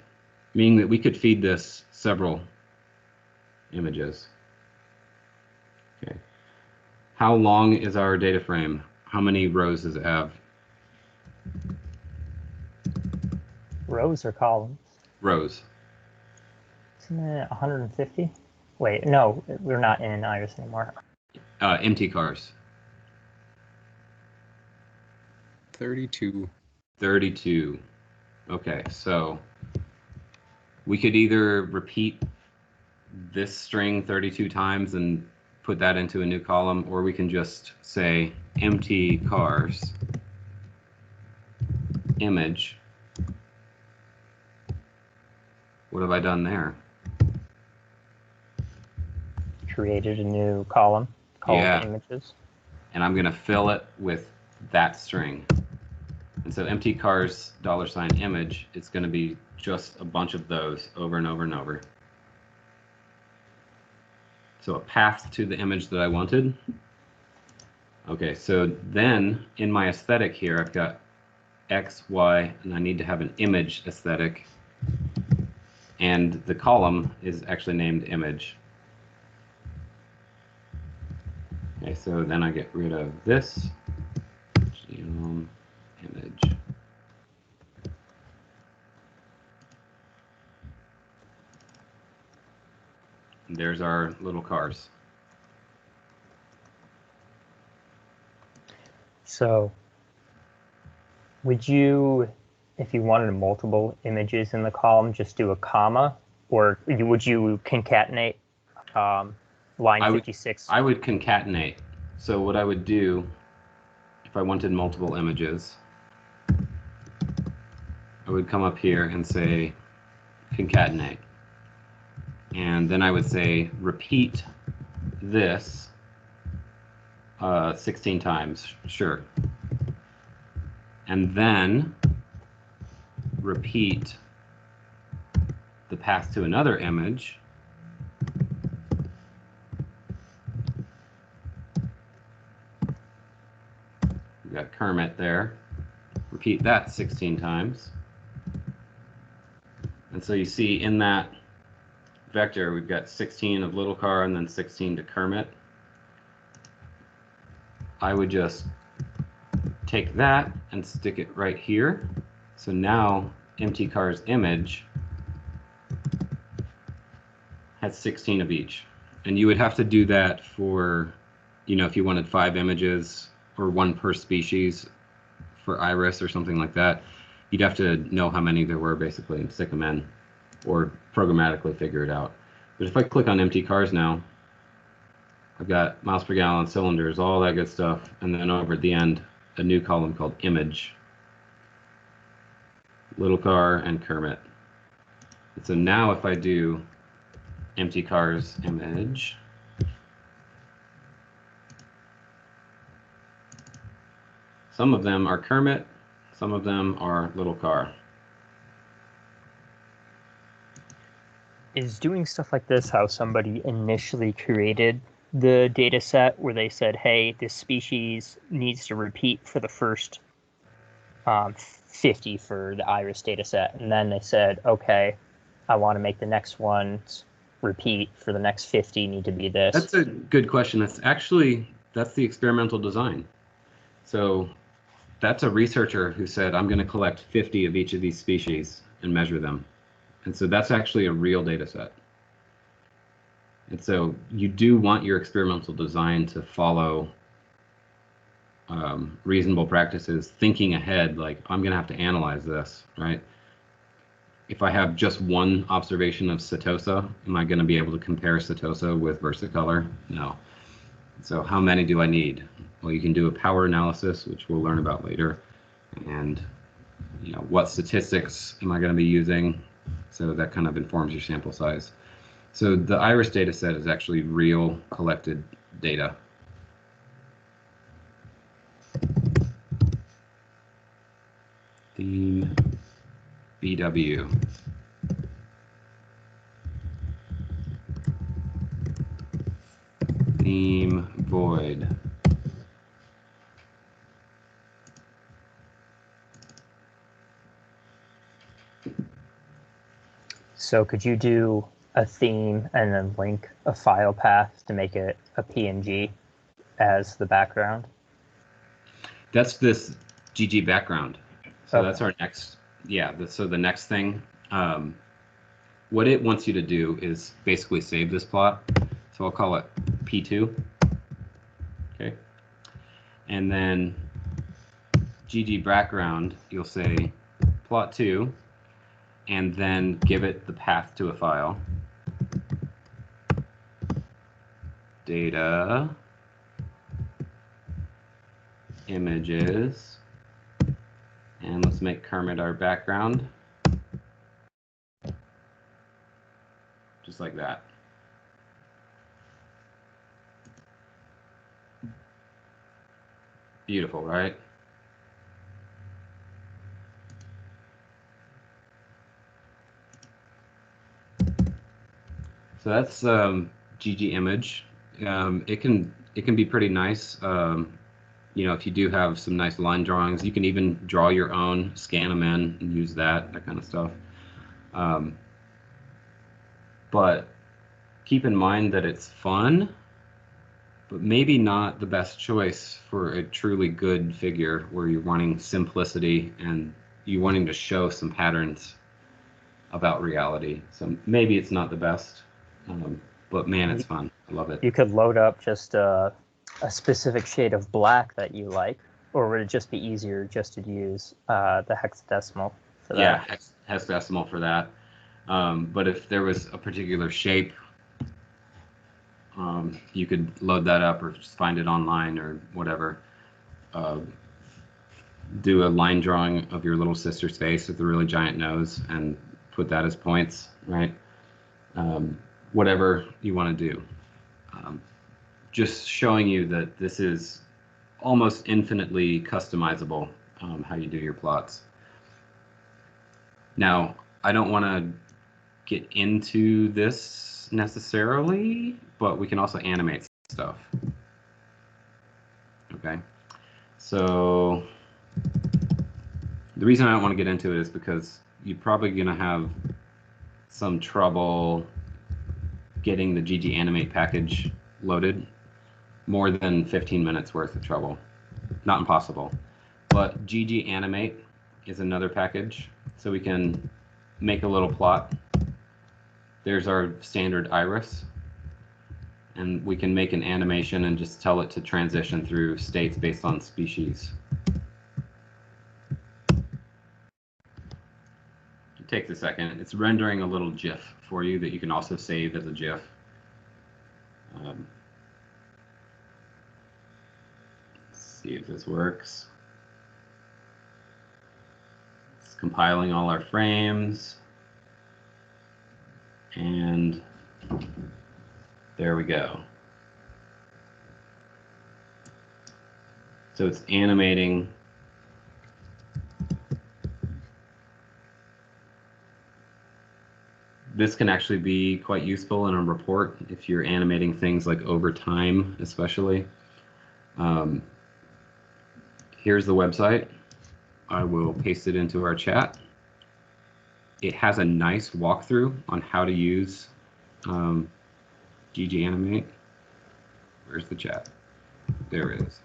S2: meaning that we could feed this several images. Okay. How long is our data frame? How many rows does it have?
S3: Rows or columns?
S2: Rows.
S3: Isn't it 150? Wait, no, we're not in Iris anymore.
S2: Empty cars.
S6: 32.
S2: 32. Okay, so we could either repeat this string 32 times and put that into a new column, or we can just say empty cars image. What have I done there?
S3: Created a new column called
S2: Yeah.
S3: images.
S2: And I'm gonna fill it with that string. And so empty cars $image, it's gonna be just a bunch of those over and over and over. So a path to the image that I wanted. Okay, so then in my aesthetic here, I've got X, Y, and I need to have an image aesthetic. And the column is actually named image. Okay, so then I get rid of this, geom image. And there's our little cars.
S3: So would you, if you wanted multiple images in the column, just do a comma, or would you concatenate line
S2: I would-
S3: 56.
S2: I would concatenate. So what I would do, if I wanted multiple images, I would come up here and say concatenate. And then I would say repeat this 16 times, sure. And then repeat the path to another image. We've got Kermit there. Repeat that 16 times. And so you see in that vector, we've got 16 of little car and then 16 to Kermit. I would just take that and stick it right here. So now empty car's image has 16 of each. And you would have to do that for, if you wanted 5 images or 1 per species for iris or something like that, you'd have to know how many there were basically and stick them in or programmatically figure it out. But if I click on empty cars now, I've got miles per gallon, cylinders, all that good stuff. And then over at the end, a new column called image, little car and Kermit. And so now if I do empty cars image, some of them are Kermit, some of them are little car.
S3: Is doing stuff like this how somebody initially created the data set, where they said, hey, this species needs to repeat for the first 50 for the iris data set, and then they said, okay, I want to make the next ones repeat for the next 50 need to be this?
S2: That's a good question. That's the experimental design. So that's a researcher who said, I'm going to collect 50 of each of these species and measure them. And so that's actually a real data set. And so you do want your experimental design to follow reasonable practices, thinking ahead, like I'm going to have to analyze this, right? If I have just one observation of Setosa, am I going to be able to compare Setosa with Versicolor? No. So how many do I need? Well, you can do a power analysis, which we'll learn about later. And what statistics am I going to be using? So that kind of informs your sample size. So the iris data set is actually real collected data. Theme BW. Theme void.
S3: So could you do a theme and then link a file path to make it a PNG as the background?
S2: That's this GG background. So
S3: Okay.
S2: that's our next, so the next thing, what it wants you to do is basically save this plot. So I'll call it P2. Okay. And then GG background, you'll say plot 2, and then give it the path to a file. Data, images, and let's make Kermit our background. Just like that. Beautiful, right? So that's GG image. It can be pretty nice. If you do have some nice line drawings, you can even draw your own, scan them in, and use that kind of stuff. But keep in mind that it's fun, but maybe not the best choice for a truly good figure where you're wanting simplicity and you're wanting to show some patterns about reality. So maybe it's not the best, but man, it's fun. I love it.
S3: You could load up just a specific shade of black that you like, or would it just be easier just to use the hexadecimal for that?
S2: Yeah, hexadecimal for that. But if there was a particular shape You could load that up or just find it online or whatever. Do a line drawing of your little sister's face with a really giant nose and put that as points, right? Whatever you want to do. Just showing you that this is almost infinitely customizable, how you do your plots. Now, I don't want to get into this necessarily, but we can also animate stuff. Okay, so the reason I don't want to get into it is because you're probably going to have some trouble getting the GG Animate package loaded. More than 15 minutes worth of trouble. Not impossible. But GG Animate is another package, so we can make a little plot. There's our standard iris, and we can make an animation and just tell it to transition through states based on species. It takes a second. It's rendering a little GIF for you that you can also save as a GIF. Let's see if this works. It's compiling all our frames. And there we go. So it's animating. This can actually be quite useful in a report if you're animating things like over time, especially. Here's the website. I will paste it into our chat. It has a nice walkthrough on how to use GG Animate. Where's the chat? There it is.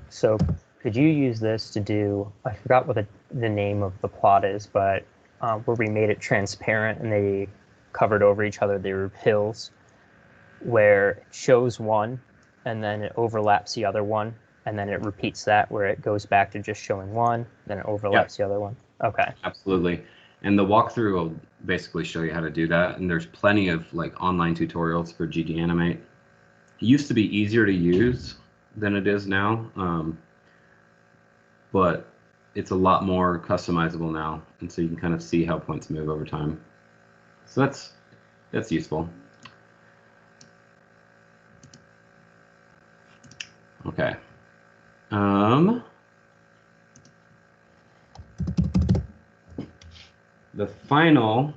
S3: So could you use this to do, I forgot what the name of the plot is, but where we made it transparent and they covered over each other, they were hills, where it shows one and then it overlaps the other one, and then it repeats that where it goes back to just showing one, then it overlaps the other one. Okay.
S2: Absolutely. And the walkthrough will basically show you how to do that. And there's plenty of like online tutorials for GG Animate. It used to be easier to use than it is now, but it's a lot more customizable now. And so you can kind of see how points move over time. So that's useful. Okay. The final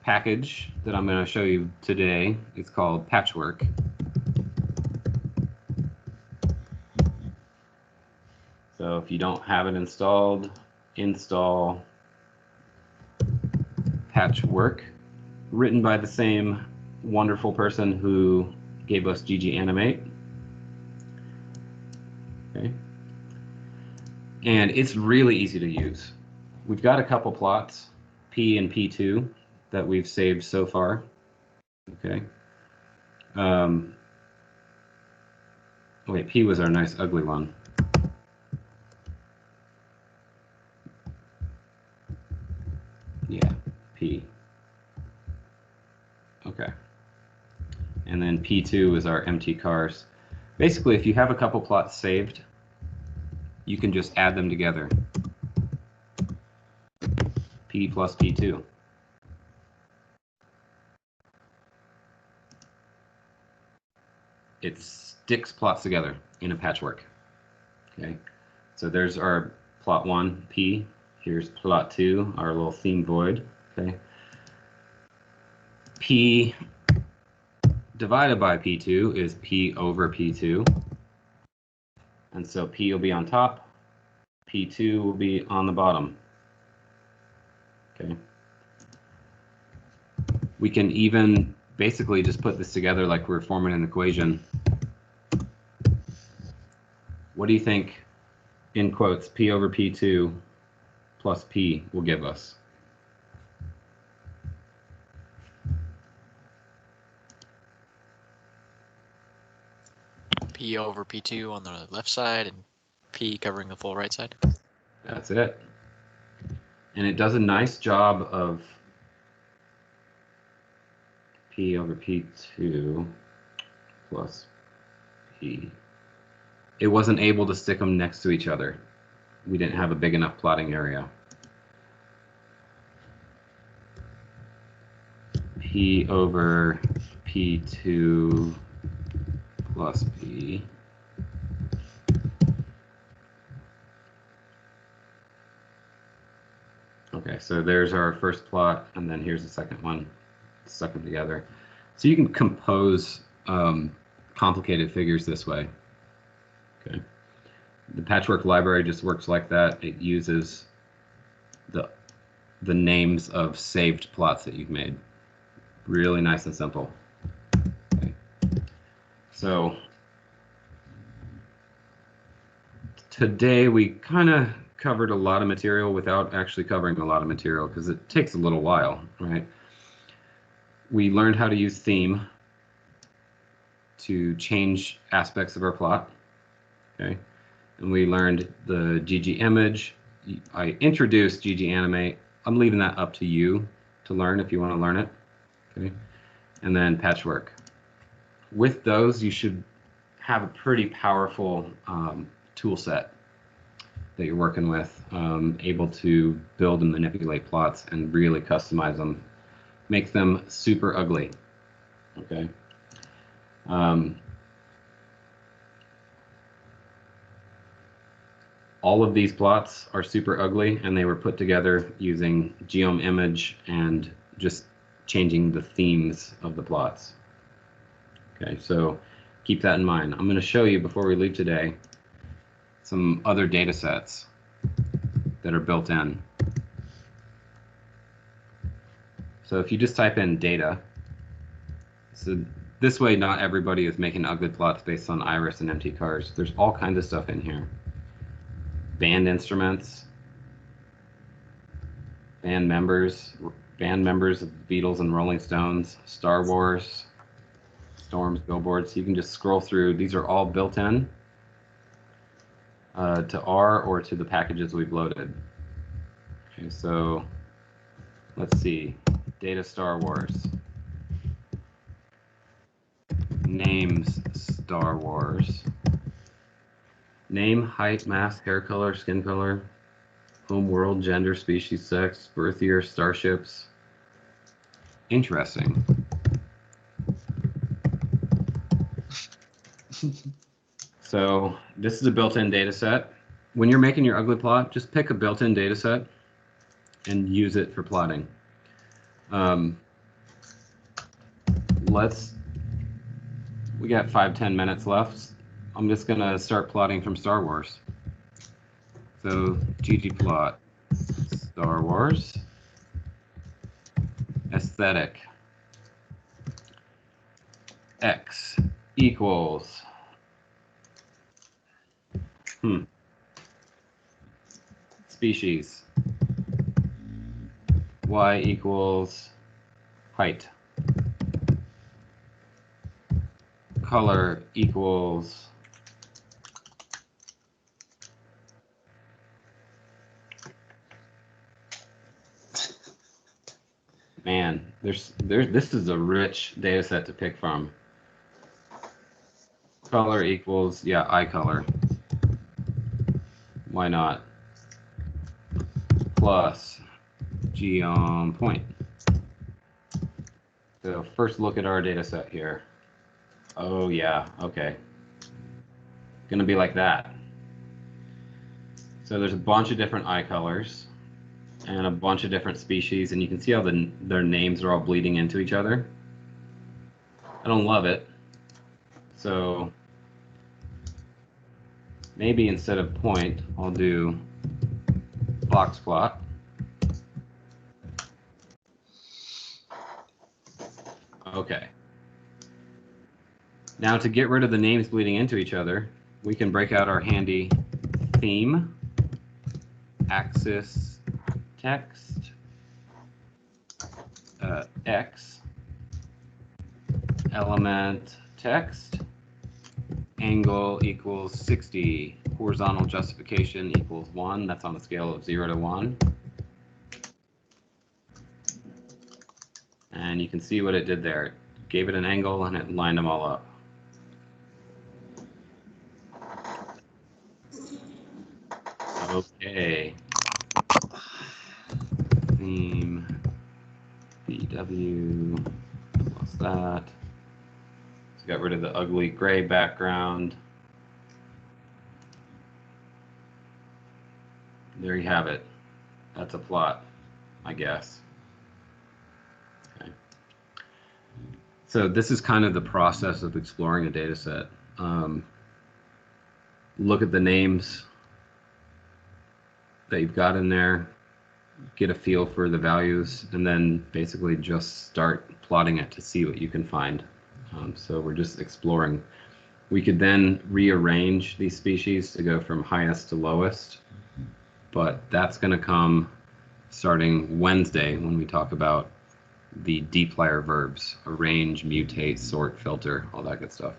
S2: package that I'm going to show you today is called Patchwork. So if you don't have it installed, install Patchwork, written by the same wonderful person who gave us GG Animate. Okay. And it's really easy to use. We've got a couple plots, P and P2, that we've saved so far. Okay. Wait, P was our nice ugly one. Yeah, P. Okay. And then P2 is our empty cars. Basically, if you have a couple plots saved, you can just add them together. P plus P2. It sticks plots together in a patchwork. Okay, so there's our plot 1, P. Here's plot 2, our little theme void. Okay, P divided by P2 is P over P2. And so P will be on top, P2 will be on the bottom. Okay. We can even basically just put this together like we're forming an equation. What do you think, in quotes, P over P2 plus P will give us?
S7: P over P2 on the left side and P covering the full right side.
S2: That's it. And it does a nice job of P over P2 plus P. It wasn't able to stick them next to each other. We didn't have a big enough plotting area. P over P2 plus P. Okay, so there's our first plot, and then here's the second one, stuck them together. So you can compose complicated figures this way. Okay. The patchwork library just works like that. It uses the names of saved plots that you've made. Really nice and simple. Okay. So today we kind of covered a lot of material without actually covering a lot of material because it takes a little while, right? We learned how to use theme to change aspects of our plot, okay? And we learned the GG image. I introduced GG animate. I'm leaving that up to you to learn if you want to learn it, okay? And then patchwork. With those, you should have a pretty powerful tool set that you're working with, able to build and manipulate plots and really customize them, make them super ugly, okay? All of these plots are super ugly, and they were put together using geom image and just changing the themes of the plots. Okay, so keep that in mind. I'm going to show you before we leave today some other data sets that are built in. So if you just type in data, so this way not everybody is making ugly plots based on iris and empty cars. There's all kinds of stuff in here. Band instruments, band members of the Beatles and Rolling Stones, Star Wars, storms, billboards. You can just scroll through. These are all built in to R or to the packages we've loaded. Okay, so let's see. Data Star Wars. Names Star Wars. Name, height, mass, hair color, skin color, home world, gender, species, sex, birth year, starships. Interesting. So this is a built-in data set. When you're making your ugly plot, just pick a built-in data set and use it for plotting. We got 5-10 minutes left. I'm just gonna start plotting from Star Wars. So ggplot Star Wars aesthetic x equals species, y equals height, color equals man, this is a rich data set to pick from. Color equals, yeah, eye color. Why not? Plus geom point. So first look at our data set here. Oh yeah, okay. Gonna be like that. So there's a bunch of different eye colors and a bunch of different species, and you can see how their names are all bleeding into each other. I don't love it. So maybe instead of point, I'll do box plot. Okay. Now to get rid of the names bleeding into each other, we can break out our handy theme, axis text, X, element text, angle equals 60, horizontal justification equals 1. That's on a scale of 0 to 1. And you can see what it did there. It gave it an angle, and it lined them all up. Okay. Theme, BW, plus that. So got rid of the ugly gray background. There you have it. That's a plot, I guess. Okay. So this is kind of the process of exploring a data set. Look at the names that you've got in there, get a feel for the values, and then basically just start plotting it to see what you can find. So we're just exploring. We could then rearrange these species to go from highest to lowest, but that's going to come starting Wednesday when we talk about the dplyr verbs: arrange, mutate, sort, filter, all that good stuff.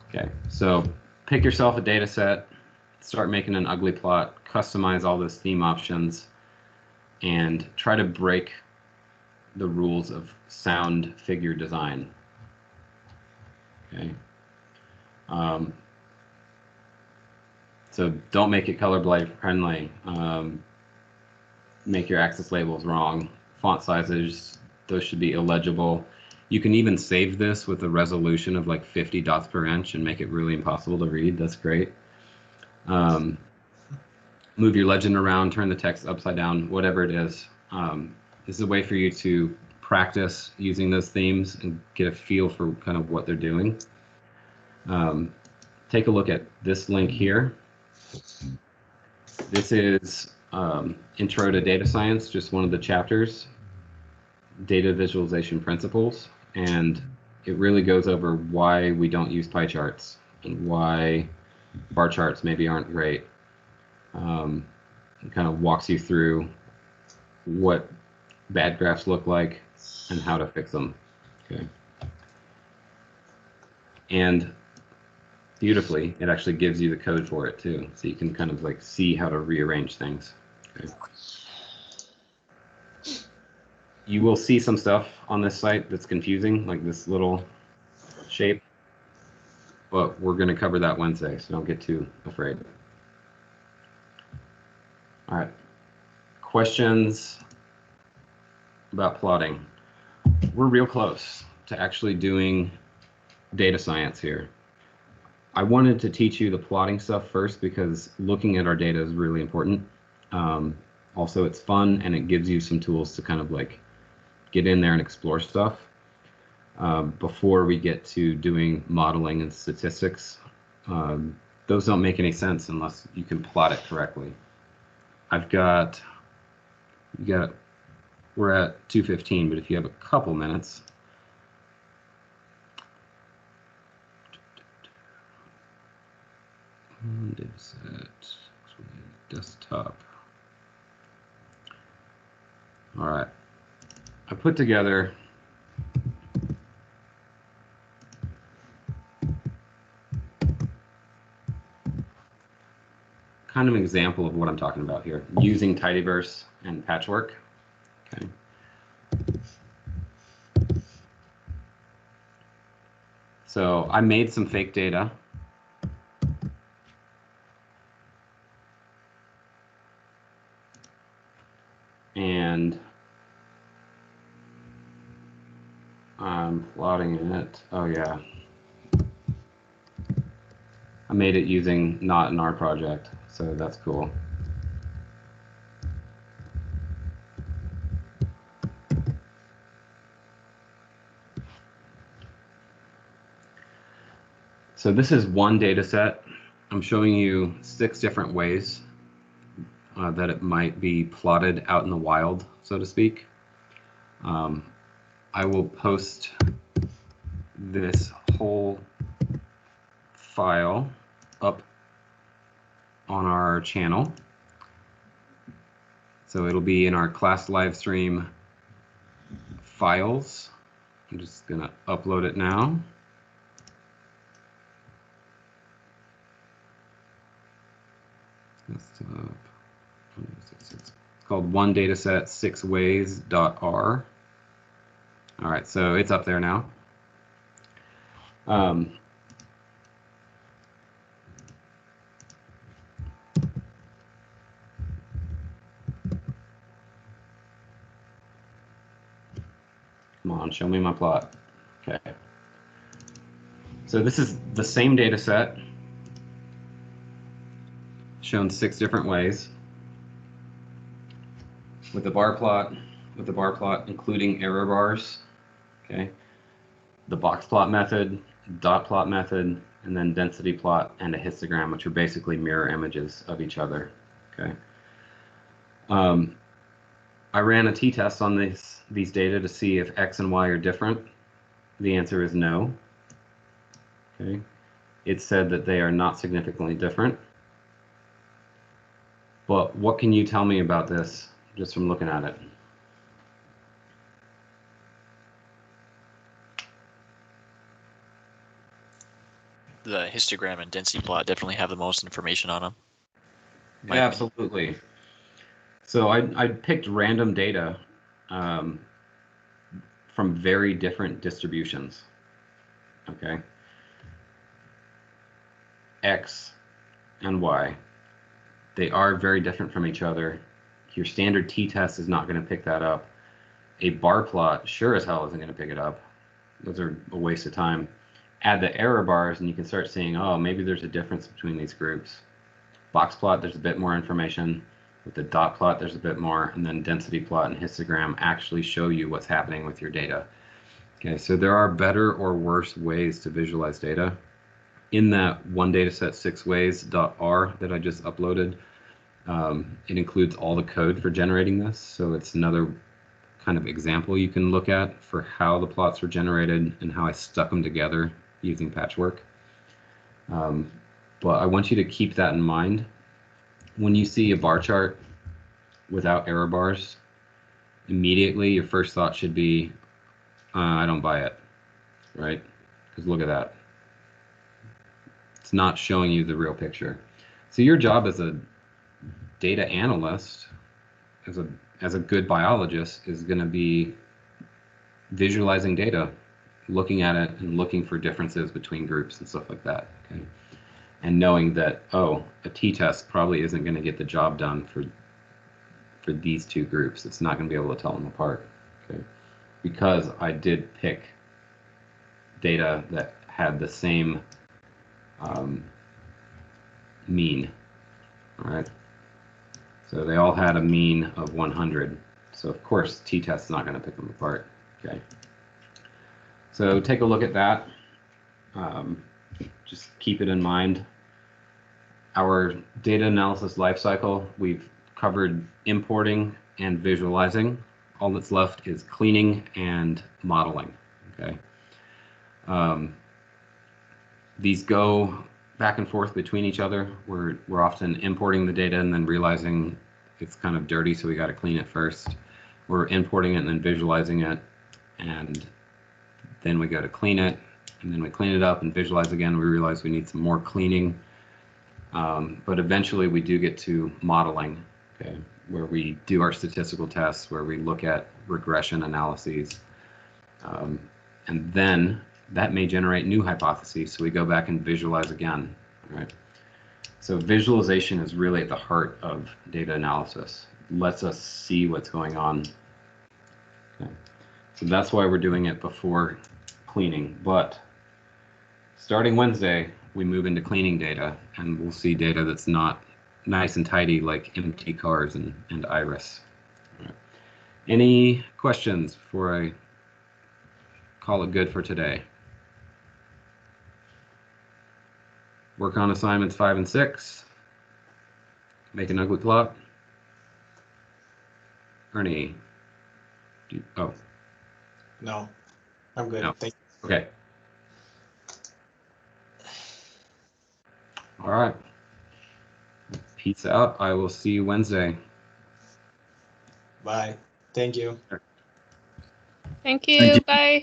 S2: Okay, so pick yourself a data set, start making an ugly plot, customize all those theme options, and try to break the rules of sound figure design. Okay. So don't make it color blind friendly. Make your axis labels wrong. Font sizes, those should be illegible. You can even save this with a resolution of like 50 dots per inch and make it really impossible to read. That's great. Move your legend around, turn the text upside down, whatever it is. This is a way for you to practice using those themes and get a feel for kind of what they're doing. Take a look at this link here. This is Intro to Data Science, just one of the chapters, Data Visualization Principles, and it really goes over why we don't use pie charts and why bar charts maybe aren't great. It kind of walks you through what bad graphs look like and how to fix them. Okay. And beautifully, it actually gives you the code for it too, so you can kind of like see how to rearrange things. Okay. You will see some stuff on this site that's confusing, like this little shape, but we're going to cover that Wednesday, so don't get too afraid. All right. Questions about plotting? We're real close to actually doing data science here. I wanted to teach you the plotting stuff first because looking at our data is really important. Also, it's fun and it gives you some tools to kind of like get in there and explore stuff before we get to doing modeling and statistics. Those don't make any sense unless you can plot it correctly. We're at 2:15, but if you have a couple minutes, data set, desktop. All right, I put together kind of an example of what I'm talking about here, using tidyverse and patchwork. Okay. So I made some fake data. And I'm plotting it. Oh yeah. I made it using not in our project, so that's cool. So this is one data set. I'm showing you 6 different ways that it might be plotted out in the wild, so to speak. I will post this whole file up on our channel. So it'll be in our class live stream files. I'm just gonna upload it now. Desktop. It's called one dataset 6 ways.r. All right, so it's up there now. Come on, show me my plot. Okay. So this is the same data set shown 6 different ways with the bar plot, including error bars. Okay. The box plot method, dot plot method, and then density plot and a histogram, which are basically mirror images of each other. Okay. I ran a t-test on these data to see if X and Y are different. The answer is no. Okay. It said that they are not significantly different. But what can you tell me about this just from looking at it?
S7: The histogram and density plot definitely have the most information on them.
S2: Yeah, absolutely. So I picked random data from very different distributions. Okay. X and Y, they are very different from each other. Your standard t-test is not going to pick that up. A bar plot sure as hell isn't going to pick it up. Those are a waste of time. Add the error bars and you can start seeing, oh, maybe there's a difference between these groups. Box plot, there's a bit more information. With the dot plot, there's a bit more. And then density plot and histogram actually show you what's happening with your data. Okay, so there are better or worse ways to visualize data. In that one dataset 6 ways.r that I just uploaded, it includes all the code for generating this. So it's another kind of example you can look at for how the plots were generated and how I stuck them together using patchwork. But I want you to keep that in mind. When you see a bar chart without error bars, immediately your first thought should be, I don't buy it, right? Because look at that. It's not showing you the real picture. So your job as a data analyst, as a good biologist, is going to be visualizing data, looking at it and looking for differences between groups and stuff like that. Okay, and knowing that, oh, a t-test probably isn't going to get the job done for these 2 groups. It's not going to be able to tell them apart. Okay, because I did pick data that had the same mean. All right. So they all had a mean of 100. So of course, t-test is not going to pick them apart. Okay. So take a look at that. Just keep it in mind. Our data analysis lifecycle, we've covered importing and visualizing. All that's left is cleaning and modeling. Okay. These go back and forth between each other. We're often importing the data and then realizing it's kind of dirty, so we got to clean it first. We're importing it and then visualizing it, and then we go to clean it, and then we clean it up and visualize again. We realize we need some more cleaning, but eventually we do get to modeling, okay, where we do our statistical tests, where we look at regression analyses, and then that may generate new hypotheses, so we go back and visualize again, right? So visualization is really at the heart of data analysis. It lets us see what's going on. Okay. So that's why we're doing it before cleaning. But starting Wednesday, we move into cleaning data, and we'll see data that's not nice and tidy like empty cars and iris. All right. Any questions before I call it good for today? Work on assignments 5 and 6. Make an ugly plot. Ernie. Oh.
S1: No, I'm good.
S2: No.
S1: Thank you.
S2: Okay. All right. Peace out. I will see you Wednesday.
S1: Bye. Thank you.
S4: Thank you. Bye.